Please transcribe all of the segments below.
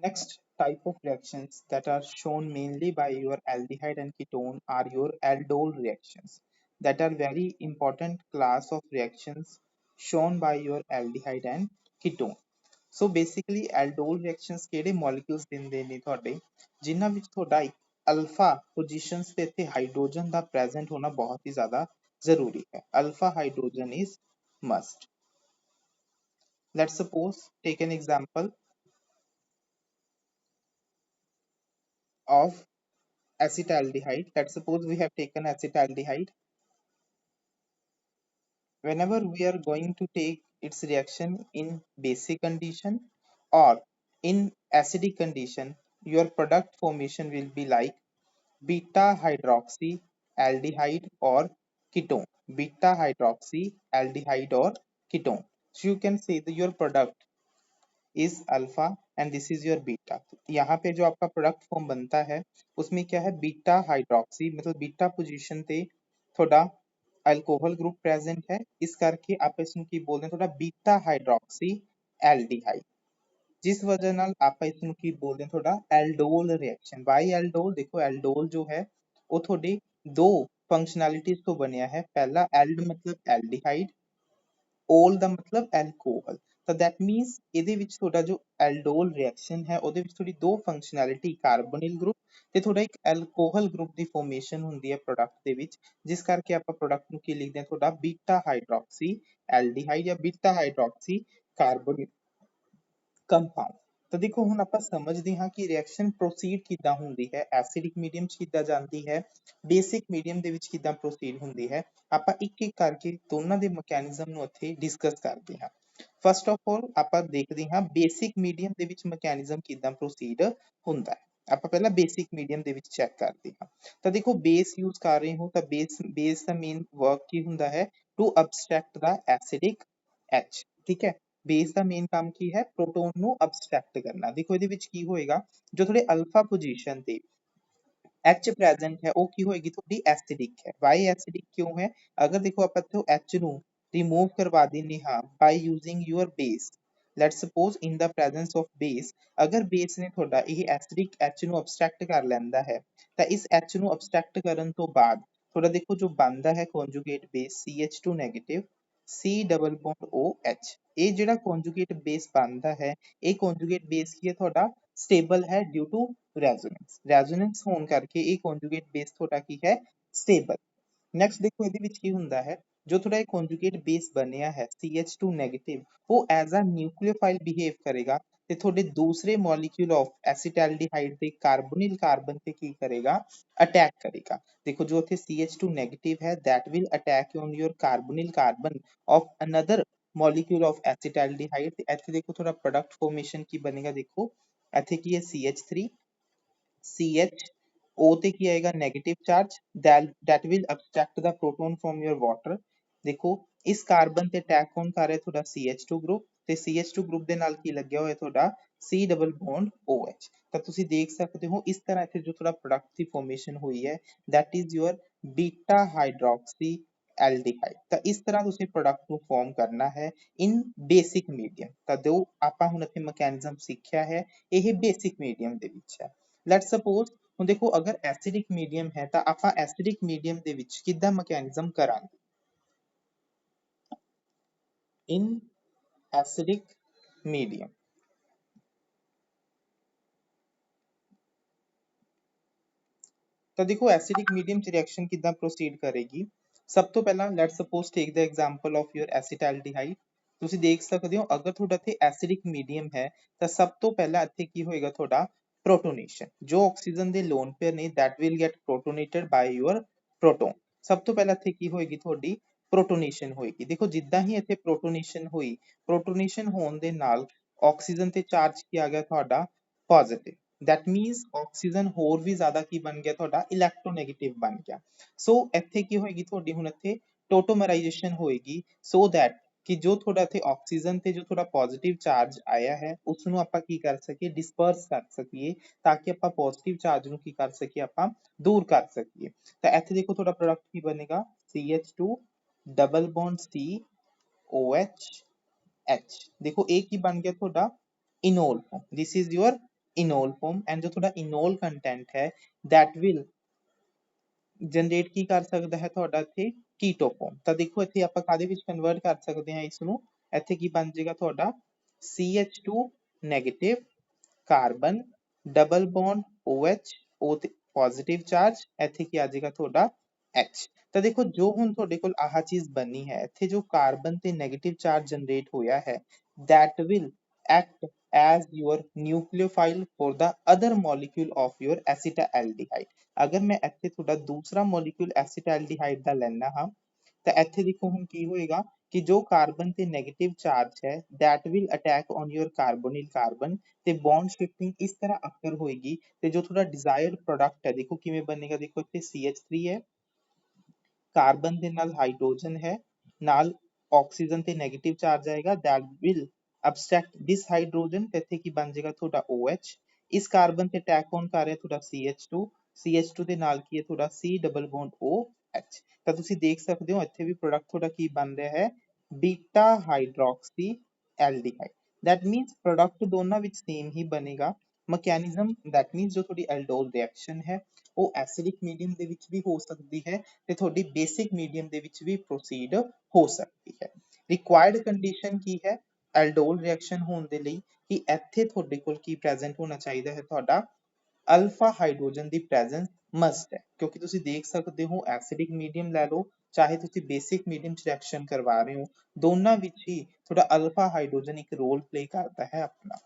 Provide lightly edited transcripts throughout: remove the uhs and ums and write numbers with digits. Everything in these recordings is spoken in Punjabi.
Next type of reactions that are shown mainly by your aldehyde and ketone are your aldol reactions that are very important class of reactions shown by your aldehyde and ketone. So basically aldol reactions ਕਿਹੜੇ ਮੋਲੀਕਿਊਲਸ ਦਿੰਦੇ ਨੇ ਤੁਹਾਡੇ ਜਿਨ੍ਹਾਂ ਵਿੱਚ ਤੁਹਾਡਾ ਇੱਕ ਅਲਫਾ ਪੋਜੀਸ਼ਨਸ ਤੇ ਇੱਥੇ ਹਾਈਡਰੋਜਨ ਦਾ ਪ੍ਰੈਜ਼ੈਂਟ ਹੋਣਾ ਬਹੁਤ ਹੀ ਜ਼ਿਆਦਾ ਜ਼ਰੂਰੀ ਹੈ alpha hydrogen is must let's suppose take N example of acetaldehyde. Let's suppose we have taken acetaldehyde. Whenever we are going to take its reaction in basic condition or in acidic condition, your product formation will be like beta hydroxy aldehyde or ketone. Beta hydroxy aldehyde or ketone. So you can say that your product is alpha and this is your beta. यहाँ पे जो आपका प्रोडक्ट फॉर्म बनता है उसमें क्या है बीटा हाइड्रोक्सी मतलब बीटा पोजीशन ਤੇ ਤੁਹਾਡਾ अल्कोहल ग्रुप प्रेजेंट है इस करके आप इसमें की बोलते हैं थोड़ा बीटा हाइड्रोक्सी एल्डिहाइड जिस वजह ਨਾਲ ਆਪਾਂ ਇਸ ਨੂੰ ਕੀ ਬੋਲਦੇ ਹਾਂ ਤੁਹਾਡਾ ਐਲਡੋਲ ਰਿਐਕਸ਼ਨ ਵਾਈ ਐਲਡੋਲ ਦੇਖੋ ਐਲਡੋਲ ਜੋ ਹੈ ਉਹ ਤੁਹਾਡੀ ਦੋ ਫੰਕਸ਼ਨੈਲਿਟੀਜ਼ ਤੋਂ ਬਣਿਆ ਹੈ ਪਹਿਲਾ ਐਲਡ ਮਤਲਬ ਐਲਡੀਹਾਈਡ ਓਲ ਦਾ ਮਤਲਬ ਐਲਕੋਹਲ ਤਾਂ ਦੈਟ ਮੀਨਸ ਇਹਦੇ ਵਿੱਚ ਤੁਹਾਡਾ ਜੋ ਐਲਡੋਲ ਰਿਐਕਸ਼ਨ ਹੈ ਉਹਦੇ ਵਿੱਚ ਥੋੜੀ ਦੋ ਫੰਕਸ਼ਨੈਲਿਟੀ ਕਾਰਬੋਨਿਲ ਗਰੁੱਪ ਤੇ ਥੋੜਾ ਇੱਕ ਐਲਕੋਹਲ ਗਰੁੱਪ ਦੀ ਫਾਰਮੇਸ਼ਨ ਹੁੰਦੀ ਹੈ ਪ੍ਰੋਡਕਟ ਦੇ ਵਿੱਚ ਜਿਸ ਕਰਕੇ ਆਪਾਂ ਪ੍ਰੋਡਕਟ ਨੂੰ ਕੀ ਲਿਖਦੇ ਹਾਂ ਤੁਹਾਡਾ ਬੀਟਾ ਹਾਈਡਰੋਕਸੀ ਐਲਡੀਹਾਈਡ ਜਾਂ ਬੀਟਾ ਹਾਈਡਰੋਕਸੀ ਕਾਰਬੋਨਿਲ ਕੰਪਾਊਂਡ ਤਾਂ ਦੇਖੋ ਹੁਣ ਆਪਾਂ ਸਮਝਦੇ ਹਾਂ ਕਿ ਰਿਐਕਸ਼ਨ ਪ੍ਰੋਸੀਡ ਕਿੱਦਾਂ ਹੁੰਦੀ ਹੈ ਐਸਿਡਿਕ ਮੀਡੀਅਮ ਚ ਕਿੱਦਾਂ ਜਾਂਦੀ ਹੈ ਬੇਸਿਕ ਮੀਡੀਅਮ ਦੇ ਵਿੱਚ ਕਿੱਦਾਂ ਪ੍ਰੋਸੀਡ ਹੁੰਦੀ ਹੈ ਆਪਾਂ ਇੱਕ ਇੱਕ ਕਰਕੇ ਦੋਨਾਂ ਦੇ ਮੈਕੈਨਿਜ਼ਮ ਨੂੰ ਇੱਥੇ ਡਿਸਕਸ ਕਰਦੇ ਹਾਂ ਫਸਟ ਆਫ ਆਲ ਆਪਾਂ ਦੇਖਦੇ ਹਾਂ ਬੇਸਿਕ ਮੀਡੀਅਮ ਦੇ ਵਿੱਚ ਮੈਕੈਨਿਜ਼ਮ ਕਿੱਦਾਂ ਪ੍ਰੋਸੀਡ ਹੁੰਦਾ ਹੈ ਆਪਾਂ ਪਹਿਲਾਂ ਬੇਸਿਕ ਮੀਡੀਅਮ ਦੇ ਵਿੱਚ ਚੈੱਕ ਕਰਦੇ ਹਾਂ ਤਾਂ ਦੇਖੋ ਬੇਸ ਯੂਜ਼ ਕਰ ਰਹੇ ਹੋ ਤਾਂ ਬੇਸ ਦਾ ਮੇਨ ਵਰਕ ਕੀ ਹੁੰਦਾ ਹੈ ਟੂ ਅਬਸਟ੍ਰੈਕਟ ਦਾ ਐਸਿਡਿਕ H ਠੀਕ ਹੈ ਬੇਸ ਦਾ ਮੇਨ ਕੰਮ ਕੀ ਹੈ ਪ੍ਰੋਟੋਨ ਨੂੰ ਅਬਸਟ੍ਰੈਕਟ ਕਰਨਾ ਦੇਖੋ ਇਹਦੇ ਵਿੱਚ ਕੀ ਹੋਏਗਾ ਜੋ ਥੋੜੇ ਅਲਫਾ ਪੋਜੀਸ਼ਨ ਤੇ H ਪ੍ਰੈਜ਼ੈਂਟ ਹੈ ਉਹ ਕੀ ਹੋਏਗੀ ਤੁਹਾਡੀ ਐਸਿਡਿਕ ਹੈ ਵਾਈ ਐਸਿਡਿਕ ਕਿਉਂ ਹੈ ਅਗਰ ਦੇਖੋ ਆਪਾਂ ਇੱਥੋਂ H ਨੂੰ ਰਿਮੂਵ ਕਰਵਾ ਦਿੰਨੇ ਹਾਂ by using your base let's suppose in the presence of base ਅਗਰ ਬੇਸ ਨੇ ਤੁਹਾਡਾ ਇਹ ਐਸਿਡਿਕ H ਨੂੰ ਅਬਸਟ੍ਰੈਕਟ ਕਰ ਲੈਂਦਾ ਹੈ ਤਾਂ ਇਸ H ਨੂੰ ਅਬਸਟ੍ਰੈਕਟ ਕਰਨ ਤੋਂ ਬਾਅਦ ਥੋੜਾ ਦੇਖੋ ਜੋ ਬਣਦਾ ਹੈ conjugate base CH2 negative C double bond OH ਇਹ ਜਿਹੜਾ conjugate base ਬਣਦਾ ਹੈ ਇਹ conjugate base ਕੀ ਹੈ ਤੁਹਾਡਾ stable ਹੈ due to resonance ਹੋਣ ਕਰਕੇ ਇਹ conjugate base ਤੁਹਾਡਾ ਕੀ ਹੈ stable ਨੈਕਸਟ ਦੇਖੋ ਇਹਦੇ ਵਿੱਚ ਕੀ ਹੁੰਦਾ ਹੈ ਜੋ ਤੁਹਾਡਾ ਇਹ conjugate base ਬਣਿਆ ਹੈ CH2 ਨੈਗੇਟਿਵ ਉਹ ਐਜ਼ ਅ ਨਿਊਕਲੀਓਫਾਈਲ ਬਿਹੇਵ ਕਰੇਗਾ ਤੇ ਤੁਹਾਡੇ ਦੂਸਰੇ ਮੋਲੀਕਿਊਲ ਆਫ ਐਸੀਟੈਲਡੀਹਾਈਡ ਦੇ ਕਾਰਬੋਨਿਲ ਕਾਰਬਨ ਤੇ ਕੀ ਕਰੇਗਾ ਅਟੈਕ ਕਰੇਗਾ ਦੇਖੋ ਜੋ ਇੱਥੇ CH2 ਨੈਗੇਟਿਵ ਹੈ that will attack on your carbonyl carbon of another molecule of acetaldehyde ਤੇ ਇੱਥੇ ਦੇਖੋ ਥੋੜਾ ਪ੍ਰੋਡਕਟ ਫਾਰਮੇਸ਼ਨ ਕੀ ਬਣੇਗਾ ਦੇਖੋ ਇੱਥੇ ਕੀ ਹੈ CH3 CH O ਤੇ ਕੀ ਆਏਗਾ negative charge that will abstract the proton from your water ਦੇਖੋ ਇਸ ਕਾਰਬਨ ਤੇ ਅਟੈਕ ਕੌਣ ਕਰ ਰਿਹਾ ਤੁਹਾਡਾ CH2 ਗਰੁੱਪ ਤੇ CH2 ਗਰੁੱਪ ਦੇ ਨਾਲ ਕੀ ਲੱਗਿਆ ਹੋਇਆ ਤੁਹਾਡਾ C ਡਬਲ ਬੌਂਡ OH ਤਾਂ ਤੁਸੀਂ ਦੇਖ ਸਕਦੇ ਹੋ ਇਸ ਤਰ੍ਹਾਂ ਇੱਥੇ ਜੋ ਤੁਹਾਡਾ ਪ੍ਰੋਡਕਟ ਦੀ ਫਾਰਮੇਸ਼ਨ ਹੋਈ ਹੈ that is your beta hydroxy aldehyde ਤਾਂ ਇਸ ਤਰ੍ਹਾਂ ਤੁਸੀਂ ਪ੍ਰੋਡਕਟ ਨੂੰ ਫਾਰਮ ਕਰਨਾ ਹੈ ਇਨ ਬੇਸਿਕ ਮੀਡੀਅਮ ਤਾਂ ਜੋ ਆਪਾਂ ਹੁਣ ਇੱਥੇ ਮੈਕੈਨਿਜ਼ਮ ਸਿੱਖਿਆ ਹੈ ਇਹ ਬੇਸਿਕ ਮੀਡੀਅਮ ਦੇ ਵਿੱਚ ਹੈ ਲੈਟਸ ਸਪੋਜ਼ ਹੁਣ ਦੇਖੋ ਅਗਰ ਐਸਿਡਿਕ ਮੀਡੀਅਮ ਹੈ ਤਾਂ ਆਪਾਂ ਐਸਿਡਿਕ ਮੀਡੀਅਮ ਦੇ ਵਿੱਚ ਕਿੱਦਾਂ ਮੈਕੈਨਿਜ਼ਮ ਕਰਾਂਗੇ in acidic medium ਤਾਂ ਦੇਖੋ ਐਸਿਡਿਕ ਮੀਡੀਅਮ ਚ ਰਿਐਕਸ਼ਨ ਕਿੱਦਾਂ ਪ੍ਰੋਸੀਡ ਕਰੇਗੀ ਸਭ ਤੋਂ ਪਹਿਲਾਂ let's suppose take the example of your acetaldehyde ਤੁਸੀਂ ਦੇਖ ਸਕਦੇ ਹੋ ਅਗਰ ਤੁਹਾਡਾ ਇੱਥੇ ਐਸਿਡਿਕ ਮੀਡੀਅਮ ਹੈ ਤਾਂ ਸਭ ਤੋਂ ਪਹਿਲਾਂ ਇੱਥੇ ਕੀ ਹੋਏਗਾ ਤੁਹਾਡਾ ਪ੍ਰੋਟੋਨੇਸ਼ਨ ਜੋ ਆਕਸੀਜਨ ਦੇ ਲੋਨ ਪੇਅਰ ਨੇ that will get protonated by your proton ਸਭ ਤੋਂ ਪਹਿਲਾਂ ਇੱਥੇ ਕੀ ਹੋਏਗੀ ਤੁਹਾਡੀ ਪ੍ਰੋਟੋਨੇਸ਼ਨ ਹੋਏਗੀ ਦੇਖੋ ਜਿੱਦਾਂ ਹੀ ਇੱਥੇ ਪ੍ਰੋਟੋਨੇਸ਼ਨ ਹੋਈ ਪ੍ਰੋਟੋਨੇਸ਼ਨ ਹੋਣ ਦੇ ਨਾਲ ਆਕਸੀਜਨ ਤੇ ਚਾਰਜ ਕੀ ਆ ਗਿਆ ਤੁਹਾਡਾ ਪੋਜ਼ਿਟਿਵ that means ਆਕਸੀਜਨ ਹੋਰ ਵੀ ਜ਼ਿਆਦਾ ਕੀ ਬਣ ਗਿਆ ਤੁਹਾਡਾ ਇਲੈਕਟ੍ਰੋਨੈਗੇਟਿਵ ਬਣ ਗਿਆ ਸੋ ਇੱਥੇ ਕੀ ਹੋਏਗੀ ਤੁਹਾਡੀ ਹੁਣ ਇੱਥੇ ਟੋਟੋਮਰਾਈਜੇਸ਼ਨ ਹੋਏਗੀ ਸੋ that ਕਿ ਜੋ ਤੁਹਾਡਾ ਇੱਥੇ ਆਕਸੀਜਨ ਤੇ ਜੋ ਤੁਹਾਡਾ ਪੋਜ਼ਿਟਿਵ ਚਾਰਜ ਆਇਆ ਹੈ ਉਸ ਨੂੰ ਆਪਾਂ ਕੀ ਕਰ ਸਕੀਏ ਡਿਸਪਰਸ ਕਰ ਸਕੀਏ ਤਾਂ ਕਿ ਆਪਾਂ ਪੋਜ਼ਿਟਿਵ ਚਾਰਜ ਨੂੰ ਕੀ ਕਰ ਸਕੀਏ ਆਪਾਂ ਦੂਰ ਕਰ ਸਕੀਏ ਤਾਂ ਇੱਥੇ ਦੇਖੋ ਤੁਹਾਡਾ ਪ੍ਰੋਡਕਟ ਕੀ ਬਣੇਗਾ CH2 double bond C OH H ਦੇਖੋ ਇਹ ਕੀ ਬਣ ਗਿਆ ਤੁਹਾਡਾ enol this is your enol form and जो थोड़ा इनोल कंटेंट है दैट विल ਜਨਰੇਟ ਕੀ ਕਰ ਸਕਦਾ ਹੈ ਤੁਹਾਡਾ ਇੱਥੇ ਕੀਟੋ ਫਾਰਮ। ਤਾਂ ਦੇਖੋ ਇੱਥੇ ਆਪਾਂ ਕਾਹਦੇ ਵਿੱਚ ਕਨਵਰਟ ਕਰ ਸਕਦੇ ਹਾਂ ਇਸ ਨੂੰ, ਇੱਥੇ ਕੀ ਬਣ ਜਾਏਗਾ ਤੁਹਾਡਾ CH2 negative carbon double bond OH O ਤੇ ਪੋਜ਼ਿਟਿਵ ਚਾਰਜ, ਇੱਥੇ ਕੀ ਆ ਜਾਏਗਾ ਤੁਹਾਡਾ H। ਤਾਂ ਦੇਖੋ ਜੋ ਹੁਣ ਤੁਹਾਡੇ ਕੋਲ ਆਹ ਚੀਜ਼ ਬਣੀ ਹੈ, ਇੱਥੇ ਜੋ ਕਾਰਬਨ ਤੇ ਨੈਗੇਟਿਵ ਚਾਰਜ ਜਨਰੇਟ ਹੋਇਆ ਹੈ that will act as your nucleophile for the other molecule of your acetaldehyde। अगर मैं ਇੱਥੇ ਤੁਹਾਡਾ ਦੂਸਰਾ ਮੋਲੀਕਿਊਲ ਐਸੀਟਲਡੀਹਾਈਡ ਦਾ ਲੈਣਾ ਹਾਂ ਤਾਂ ਇੱਥੇ ਦੇਖੋ ਹੁਣ ਕੀ ਹੋਏਗਾ ਕਿ ਜੋ ਕਾਰਬਨ ਤੇ 네ਗੇਟਿਵ ਚਾਰਜ ਹੈ that will attack on your carbonyl carbon ਤੇ ਬੌਂਡ ਸ਼ਿਫਟਿੰਗ ਇਸ ਤਰ੍ਹਾਂ ਅਕਰ ਹੋਏਗੀ ਤੇ ਜੋ ਤੁਹਾਡਾ ਡਿਜ਼ਾਇਰਡ ਪ੍ਰੋਡਕਟ ਹੈ ਦੇਖੋ ਕਿਵੇਂ ਬਣੇਗਾ। ਦੇਖੋ ਇੱਥੇ CH3 ਹੈ, ਕਾਰਬਨ ਦੇ ਨਾਲ ਹਾਈਡਰੋਜਨ ਹੈ, ਨਾਲ ਆਕਸੀਜਨ ਤੇ 네ਗੇਟਿਵ ਚਾਰਜ ਆਏਗਾ that will abstract this hydrogen ਤੇ ਇੱਥੇ ਕੀ ਬਣ ਜਾਏਗਾ ਤੁਹਾਡਾ OH। ਇਸ ਕਾਰਬਨ ਤੇ ਅਟੈਕ ਕੌਣ ਕਰ ਰਿਹਾ ਤੁਹਾਡਾ CH2 ਦੇ ਨਾਲ ਕੀ ਹੈ ਤੁਹਾਡਾ C ਡਬਲ ਬੌਂਡ OH। ਤਾਂ ਤੁਸੀਂ ਦੇਖ ਸਕਦੇ ਹੋ ਇੱਥੇ ਵੀ ਪ੍ਰੋਡਕਟ ਤੁਹਾਡਾ ਕੀ ਬਣ ਰਿਹਾ ਹੈ ਬੀਟਾ hydroxy aldehyde. that means product ਦੋਨਾਂ ਵਿੱਚ ਸੇਮ ਹੀ ਬਣੇਗਾ। ਮੈਕੈਨਿਜ਼ਮ that means ਜੋ ਤੁਹਾਡੀ ਐਲਡੋਲ ਰਿਐਕਸ਼ਨ ਹੈ ਉਹ ਐਸਿਡਿਕ ਮੀਡੀਅਮ ਦੇ ਵਿੱਚ ਵੀ ਹੋ ਸਕਦੀ ਹੈ ਤੇ ਤੁਹਾਡੀ ਬੇਸਿਕ ਮੀਡੀਅਮ ਦੇ ਵਿੱਚ ਵੀ ਪ੍ਰੋਸੀਡ ਹੋ ਸਕਦੀ ਹੈ। ਰਿਕੁਆਇਰਡ ਕੰਡੀਸ਼ਨ ਕੀ ਹੈ ਐਲਡੋਲ ਰਿਐਕਸ਼ਨ ਹੋਣ ਦੇ ਲਈ ਕਿ ਇੱਥੇ ਤੁਹਾਡੇ ਕੋਲ ਕੀ ਪ੍ਰੈਜ਼ੈਂਟ ਹੋਣਾ ਚਾਹੀਦਾ ਹੈ ਤੁਹਾਡਾ ਅਲਫਾ ਹਾਈਡਰੋਜਨ ਦੀ ਪ੍ਰੈਜ਼ੈਂਸ ਮਸਟ ਹੈ, ਕਿਉਂਕਿ ਤੁਸੀਂ ਦੇਖ ਸਕਦੇ ਹੋ ਐਸਿਡਿਕ ਮੀਡੀਅਮ ਲੈ ਲਓ ਚਾਹੇ ਤੁਸੀਂ ਬੇਸਿਕ ਮੀਡੀਅਮ ਚ ਰਿਐਕਸ਼ਨ ਕਰਵਾ ਰਹੇ ਹੋ ਦੋਨਾਂ ਵਿੱਚ ਹੀ ਤੁਹਾਡਾ ਅਲਫਾ ਹਾਈਡਰੋਜਨ ਇੱਕ ਰੋਲ ਪਲੇ ਕਰਦਾ ਹੈ ਆਪਣਾ।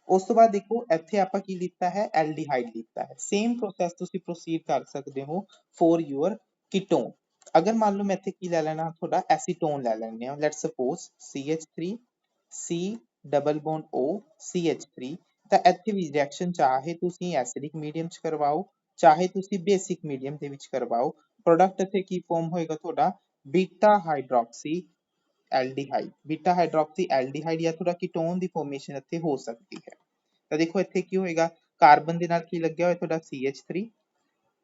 ਉਸ ਤੋਂ ਬਾਅਦ ਦੇਖੋ ਇੱਥੇ ਆਪਾਂ ਕੀ ਲਿੱਤਾ ਹੈ ਐਲਡੀਹਾਈਡ ਲਿੱਤਾ ਹੈ। ਸੇਮ ਪ੍ਰੋਸੈਸ ਤੁਸੀਂ ਪ੍ਰੋਸੀਡ ਕਰ ਸਕਦੇ ਹੋ ਫॉर ਯੂਅਰ ਕੀਟੋਨ। ਅਗਰ ਮੰਨ ਲਓ ਮੈਂ ਇੱਥੇ ਕੀ ਲੈ ਲੈਣਾ ਤੁਹਾਡਾ ਐਸੀਟੋਨ ਲੈ ਲੈਣੇ ਆ let's suppose CH3 C double bond O CH3। ਤਾਂ ਇੱਥੇ ਵੀ ਰਿਐਕਸ਼ਨ ਚਾਹੇ ਤੁਸੀਂ ਐਸਿਡਿਕ ਮੀਡੀਅਮ ਚ ਕਰਵਾਓ ਚਾਹੇ ਤੁਸੀਂ ਬੇਸਿਕ ਮੀਡੀਅਮ ਦੇ ਵਿੱਚ ਕਰਵਾਓ ਪ੍ਰੋਡਕਟ ਇੱਥੇ ਕੀ ਫਾਰਮ ਹੋਏਗਾ ਤੁਹਾਡਾ ਬੀਟਾ ਹਾਈਡਰੋਕਸੀ ਐਲਡੀਹਾਈਡ। ਬੀਟਾ ਹਾਈਡਰੋਕਸੀ ਐਲਡੀਹਾਈਡ ਜਾਂ ਤੁਹਾਡਾ ਕੀਟੋਨ ਦੀ ਫਾਰਮੇਸ਼ਨ ਇੱਥੇ ਹੋ ਸਕਦੀ ਹੈ। ਤਾਂ ਦੇਖੋ ਇੱਥੇ ਕੀ ਹੋਏਗਾ ਕਾਰਬਨ ਦੇ ਨਾਲ ਕੀ ਲੱਗਿਆ ਹੋਇਆ ਤੁਹਾਡਾ CH3,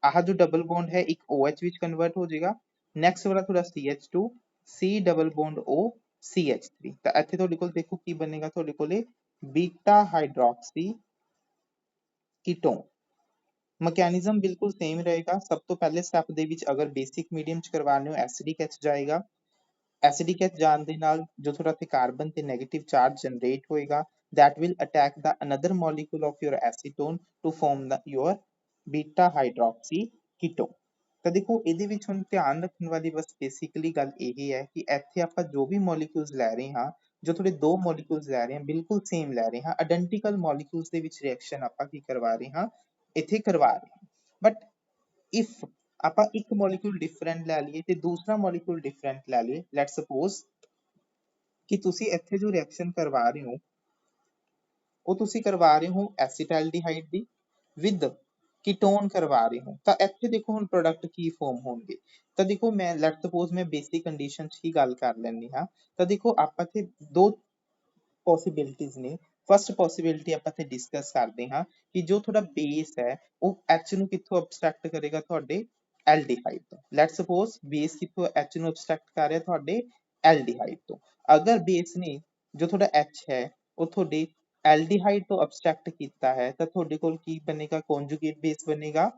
ਆਹ ਜੋ ਡਬਲ ਬੌਂਡ ਹੈ ਇੱਕ OH ਵਿੱਚ ਕਨਵਰਟ ਹੋ ਜਾਏਗਾ। ਨੈਕਸਟ ਵਾਲਾ ਤੁਹਾਡਾ CH2 C double bond O CH3। ਤਾਂ ਇੱਥੇ ਤੁਹਾਡੇ ਕੋਲ ਦੇਖੋ ਕੀ ਬਣੇਗਾ ਤੁਹਾਡੇ ਕੋਲੇ ਬੀਟਾ ਹਾਈਡਰੋਕਸੀ ਕੀਟੋਨ। ਮੈਕੈਨਿਜ਼ਮ ਬਿਲਕੁਲ ਸੇਮ ਰਹੇਗਾ। ਸਭ ਤੋਂ ਪਹਿਲੇ ਸਟੈਪ ਦੇ ਵਿੱਚ ਅਗਰ ਬੇਸਿਕ ਮੀਡੀਅਮ ਚ ਕਰਵਾਣੇ ਹੋ ਐਸਿਡਿਕ H ਜਾਏਗਾ, ਐਸਿਡਿਕ H ਜਾਣ ਦੇ ਨਾਲ ਜੋ ਤੁਹਾਡਾ ਇੱਥੇ ਕਾਰਬਨ ਤੇ 네ਗੇਟਿਵ ਚਾਰਜ ਜਨਰੇਟ ਹੋਏਗਾ that will attack the another molecule of your acetone to form the your beta hydroxy ketone। ਤਾਂ ਦੇਖੋ ਇਹਦੇ ਵਿੱਚ ਹੁਣ ਧਿਆਨ ਰੱਖਣ ਵਾਲੀ ਬਸ ਬੇਸਿਕਲੀ ਗੱਲ ਇਹ ਹੈ ਕਿ ਇੱਥੇ ਆਪਾਂ ਜੋ ਵੀ ਮੋਲੀਕਿਊਲਸ ਲੈ ਰਹੇ ਹਾਂ ਜੋ ਤੁਹਾਡੇ ਦੋ ਮੋਲੀਕਿਊਲਸ ਲੈ ਰਹੇ ਹਾਂ ਬਿਲਕੁਲ ਸੇਮ ਲੈ ਰਹੇ ਹਾਂ ਆਇਡੈਂਟੀਕਲ ਮੋਲੀਕਿਊਲਸ ਦੇ ਵਿੱਚ ਰਿਐਕਸ਼ਨ ਆਪਾਂ ਕੀ ਕਰਵਾ ਰਹੇ ਹਾਂ ਇੱਥੇ ਕਰਵਾ ਰਹੇ ਹਾਂ। ਬਟ ਇਫ ਆਪਾਂ ਇੱਕ ਮੋਲੀਕਿਊਲ ਡਿਫਰੈਂਟ ਲੈ ਲਈਏ ਤੇ ਦੂਸਰਾ ਮੋਲੀਕਿਊਲ ਡਿਫਰੈਂਟ ਲੈ ਲਈਏ ਲੈਟਸ ਸਪੋਜ਼ ਕਿ ਤੁਸੀਂ ਇੱਥੇ ਜੋ ਰਿਐਕਸ਼ਨ ਕਰਵਾ ਰਹੇ ਹੋ ਉਹ ਤੁਸੀਂ ਕਰਵਾ ਰਹੇ ਹੋ ਐਸੀਟਲਡੀਹਾਈਡ ਦੀ ਵਿਦ ਕੀਟੋਨ ਕਰਵਾ ਰਹੇ ਹੋ ਤਾਂ ਇੱਥੇ ਦੇਖੋ ਹੁਣ ਪ੍ਰੋਡਕਟ ਕੀ ਫਾਰਮ ਹੋਣਗੇ। ਤਾਂ ਦੇਖੋ ਮੈਂ ਲੈਟ ਸਪੋਜ਼ ਮੈਂ ਬੇਸਿਕ ਕੰਡੀਸ਼ਨ ਚ ਹੀ ਗੱਲ ਕਰ ਲੈਂਦੀ ਹਾਂ। ਤਾਂ ਦੇਖੋ ਆਪਾਂ ਇੱਥੇ ਦੋ ਪੋਸਿਬਿਲਿਟੀਜ਼ ਨੇ। ਫਸਟ ਪੋਸਿਬਿਲਿਟੀ ਆਪਾਂ ਇੱਥੇ ਡਿਸਕਸ ਕਰਦੇ ਹਾਂ ਕਿ ਜੋ ਤੁਹਾਡਾ ਬੇਸ ਹੈ ਉਹ H ਨੂੰ ਕਿੱਥੋਂ ਅਬਸਟ੍ਰੈਕਟ ਕਰੇਗਾ ਤੁਹਾਡੇ ਐਲਡੀਹਾਈਡ ਤੋਂ। ਲੈਟ ਸਪੋਜ਼ ਬੇਸ ਕਿੱਥੋਂ H ਨੂੰ ਅਬਸਟ੍ਰੈਕਟ ਕਰ ਰਿਹਾ ਤੁਹਾਡੇ ਐਲਡੀਹਾਈਡ ਤੋਂ। ਅਗਰ ਬੇਸ ਨੇ ਜੋ ਤੁਹਾਡਾ H ਹੈ ਉਹ ਤੁਹਾਡੇ ਐਲਡੀਹਾਈਡ ਤੋਂ ਅਬਸਟ੍ਰੈਕਟ ਕੀਤਾ ਹੈ ਤਾਂ ਤੁਹਾਡੇ ਕੋਲ ਕੀ ਬਣੇਗਾ conjugate base ਬਣੇਗਾ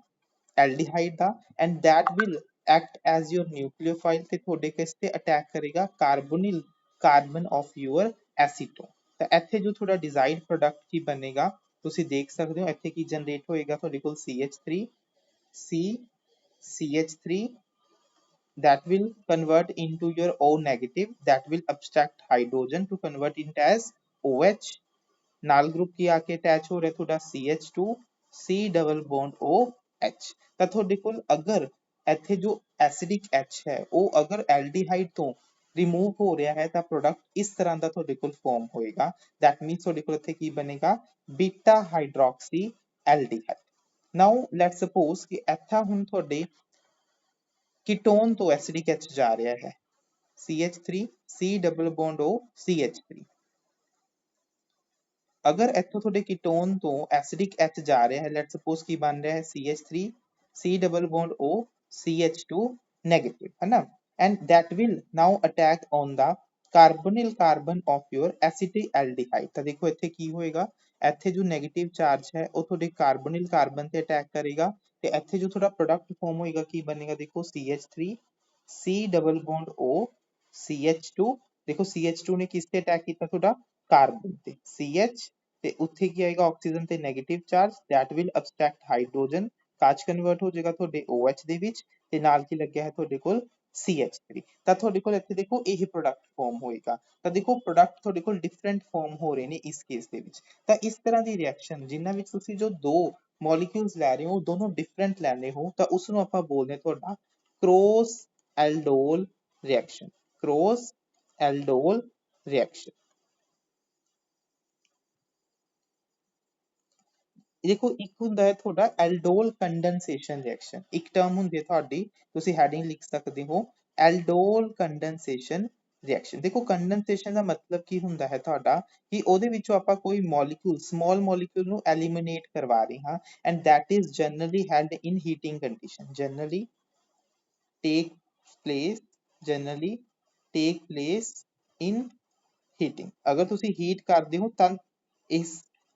aldehyde the and that will act as your nucleophile ਤੇ ਤੁਹਾਡੇ ਕਿਸ ਤੇ ਅਟੈਕ ਕਰੇਗਾ ਕਾਰਬੋਨਿਲ ਕਾਰਬਨ of your acetone। ਤਾਂ ਇੱਥੇ ਜੋ ਤੁਹਾਡਾ ਡਿਜ਼ਾਇਰਡ ਪ੍ਰੋਡਕਟ ਕੀ ਬਣੇਗਾ ਤੁਸੀਂ ਦੇਖ ਸਕਦੇ ਹੋ ਇੱਥੇ ਕੀ ਜਨਰੇਟ ਹੋਏਗਾ ਤੁਹਾਡੇ ਕੋਲ CH3 C CH3 that will convert into your O negative that will abstract hydrogen to convert it as OH। ਨਾਲ ਗਰੁੱਪ ਕੀ ਆ ਕੇ ਅਟੈਚ ਹੋ ਰਿਹਾ ਤੁਹਾਡਾ CH2 C double bond OH। ਤਾਂ ਤੁਹਾਡੇ ਕੋਲ ਅਗਰ ਇੱਥੇ ਜੋ ਐਸਿਡਿਕ H ਹੈ ਉਹ ਅਗਰ ਐਲਡੀਹਾਈਡ ਤੋਂ ਰਿਮੂਵ ਹੋ ਰਿਹਾ ਹੈ ਤਾਂ ਪ੍ਰੋਡਕਟ ਇਸ ਤਰ੍ਹਾਂ ਦਾ ਤੁਹਾਡੇ ਕੋਲ ਫਾਰਮ ਹੋਏਗਾ। that means ਤੁਹਾਡੇ ਕੋਲ ਇੱਥੇ ਕੀ ਬਣੇਗਾ ਬੀਟਾ hydroxy aldehyde. Now let's suppose ਕਿ ਇੱਥਾ ਹੁਣ ਤੁਹਾਡੇ ਕੀਟੋਨ ਤੋਂ ਐਸਿਡਿਕ H ਜਾ ਰਿਹਾ ਹੈ CH3 C double bond O CH3। ਅਗਰ ਇੱਥੋਂ ਤੁਹਾਡੇ ਕੀਟੋਨ ਤੋਂ ਐਸਿਡਿਕ H ਜਾ ਰਿਹਾ ਹੈ ਲੈਟਸ ਸਪੋਜ਼ ਕੀ ਬਣ ਰਿਹਾ ਹੈ CH3 C double bond O CH2 negative ਹੈ ਨਾ and that will now attack on the carbonyl carbon of your acetaldehyde. ਤਾਂ ਦੇਖੋ ਇੱਥੇ ਕੀ ਹੋਏਗਾ, ਇੱਥੇ ਜੋ ਨੈਗੇਟਿਵ ਚਾਰਜ ਹੈ ਉਹ ਤੁਹਾਡੇ ਕਾਰਬੋਨਿਲ ਕਾਰਬਨ ਤੇ ਅਟੈਕ ਕਰੇਗਾ, ਤੇ ਇੱਥੇ ਜੋ ਤੁਹਾਡਾ ਪ੍ਰੋਡਕਟ ਫਾਰਮ ਹੋਏਗਾ ਕੀ ਬਣੇਗਾ, ਦੇਖੋ CH3 C double bond O CH2। ਦੇਖੋ CH2 ਨੇ ਕਿਸ ਤੇ ਅਟੈਕ ਕੀਤਾ, ਤੁਹਾਡਾ ਕਾਰਬਨ ਤੇ, CH ਤੇ ਉੱਥੇ ਕੀ ਆਏਗਾ, ਆਕਸੀਜਨ ਤੇ negative charge, that will abstract hydrogen, ਕਾਚ ਕਨਵਰਟ ਹੋ ਜਾਏਗਾ ਤੁਹਾਡੇ OH ਦੇ ਵਿੱਚ, ਤੇ ਨਾਲ ਕੀ ਲੱਗਿਆ ਹੈ ਤੁਹਾਡੇ ਕੋਲ CH3। ਤਾਂ ਤੁਹਾਡੇ ਕੋਲ ਇੱਥੇ ਦੇਖੋ ਇਹ ਪ੍ਰੋਡਕਟ ਫਾਰਮ ਹੋਏਗਾ। ਤਾਂ ਦੇਖੋ ਪ੍ਰੋਡਕਟ ਤੁਹਾਡੇ ਕੋਲ ਡਿਫਰੈਂਟ ਫਾਰਮ ਹੋ ਰਹੇ ਨੇ ਇਸ ਕੇਸ ਦੇ ਵਿੱਚ। ਤਾਂ ਇਸ ਤਰ੍ਹਾਂ ਦੀ ਰਿਐਕਸ਼ਨ ਜਿਨ੍ਹਾਂ ਵਿੱਚ ਤੁਸੀਂ ਜੋ ਦੋ ਮੋਲੀਕਿਊਲਸ ਲੈ ਰਹੇ ਹੋ ਉਹ ਦੋਨੋਂ ਡਿਫਰੈਂਟ ਲੈਣੇ ਹੋ, ਤਾਂ ਉਸ ਨੂੰ ਆਪਾਂ ਬੋਲਦੇ ਹਾਂ ਤੁਹਾਡਾ ਕ੍ਰੋਸ ਐਲਡੋਲ ਰਿਐਕਸ਼ਨ, ਕ੍ਰੋਸ ਐਲਡੋਲ ਰਿਐਕਸ਼ਨ। ਦੇਖੋ ਇੱਕ ਹੁੰਦਾ ਹੈ ਤੁਹਾਡਾ ਐਲਡੋਲ ਕੰਡੈਂਸੇਸ਼ਨ ਰਿਐਕਸ਼ਨ, ਇੱਕ ਟਰਮ ਹੁੰਦੀ ਹੈ ਤੁਹਾਡੀ, ਤੁਸੀਂ ਹੈਡਿੰਗ ਲਿਖ ਸਕਦੇ ਹੋ ਐਲਡੋਲ ਕੰਡੈਂਸੇਸ਼ਨ ਰਿਐਕਸ਼ਨ। ਦੇਖੋ ਕੰਡੈਂਸੇਸ਼ਨ ਦਾ ਮਤਲਬ ਕੀ ਹੁੰਦਾ ਹੈ ਤੁਹਾਡਾ, ਕਿ ਉਹਦੇ ਵਿੱਚੋਂ ਆਪਾਂ ਕੋਈ ਮੋਲੀਕਿਊਲ, ਸਮਾਲ ਮੋਲੀਕਿਊਲ ਨੂੰ ਐਲੀਮੀਨੇਟ ਕਰਵਾ ਰਹੇ ਹਾਂ, and that is generally held in heating condition, take place generally take place in heating. ਅਗਰ ਤੁਸੀਂ ਹੀਟ ਕਰਦੇ ਹੋ ਤਾਂ ਇਸ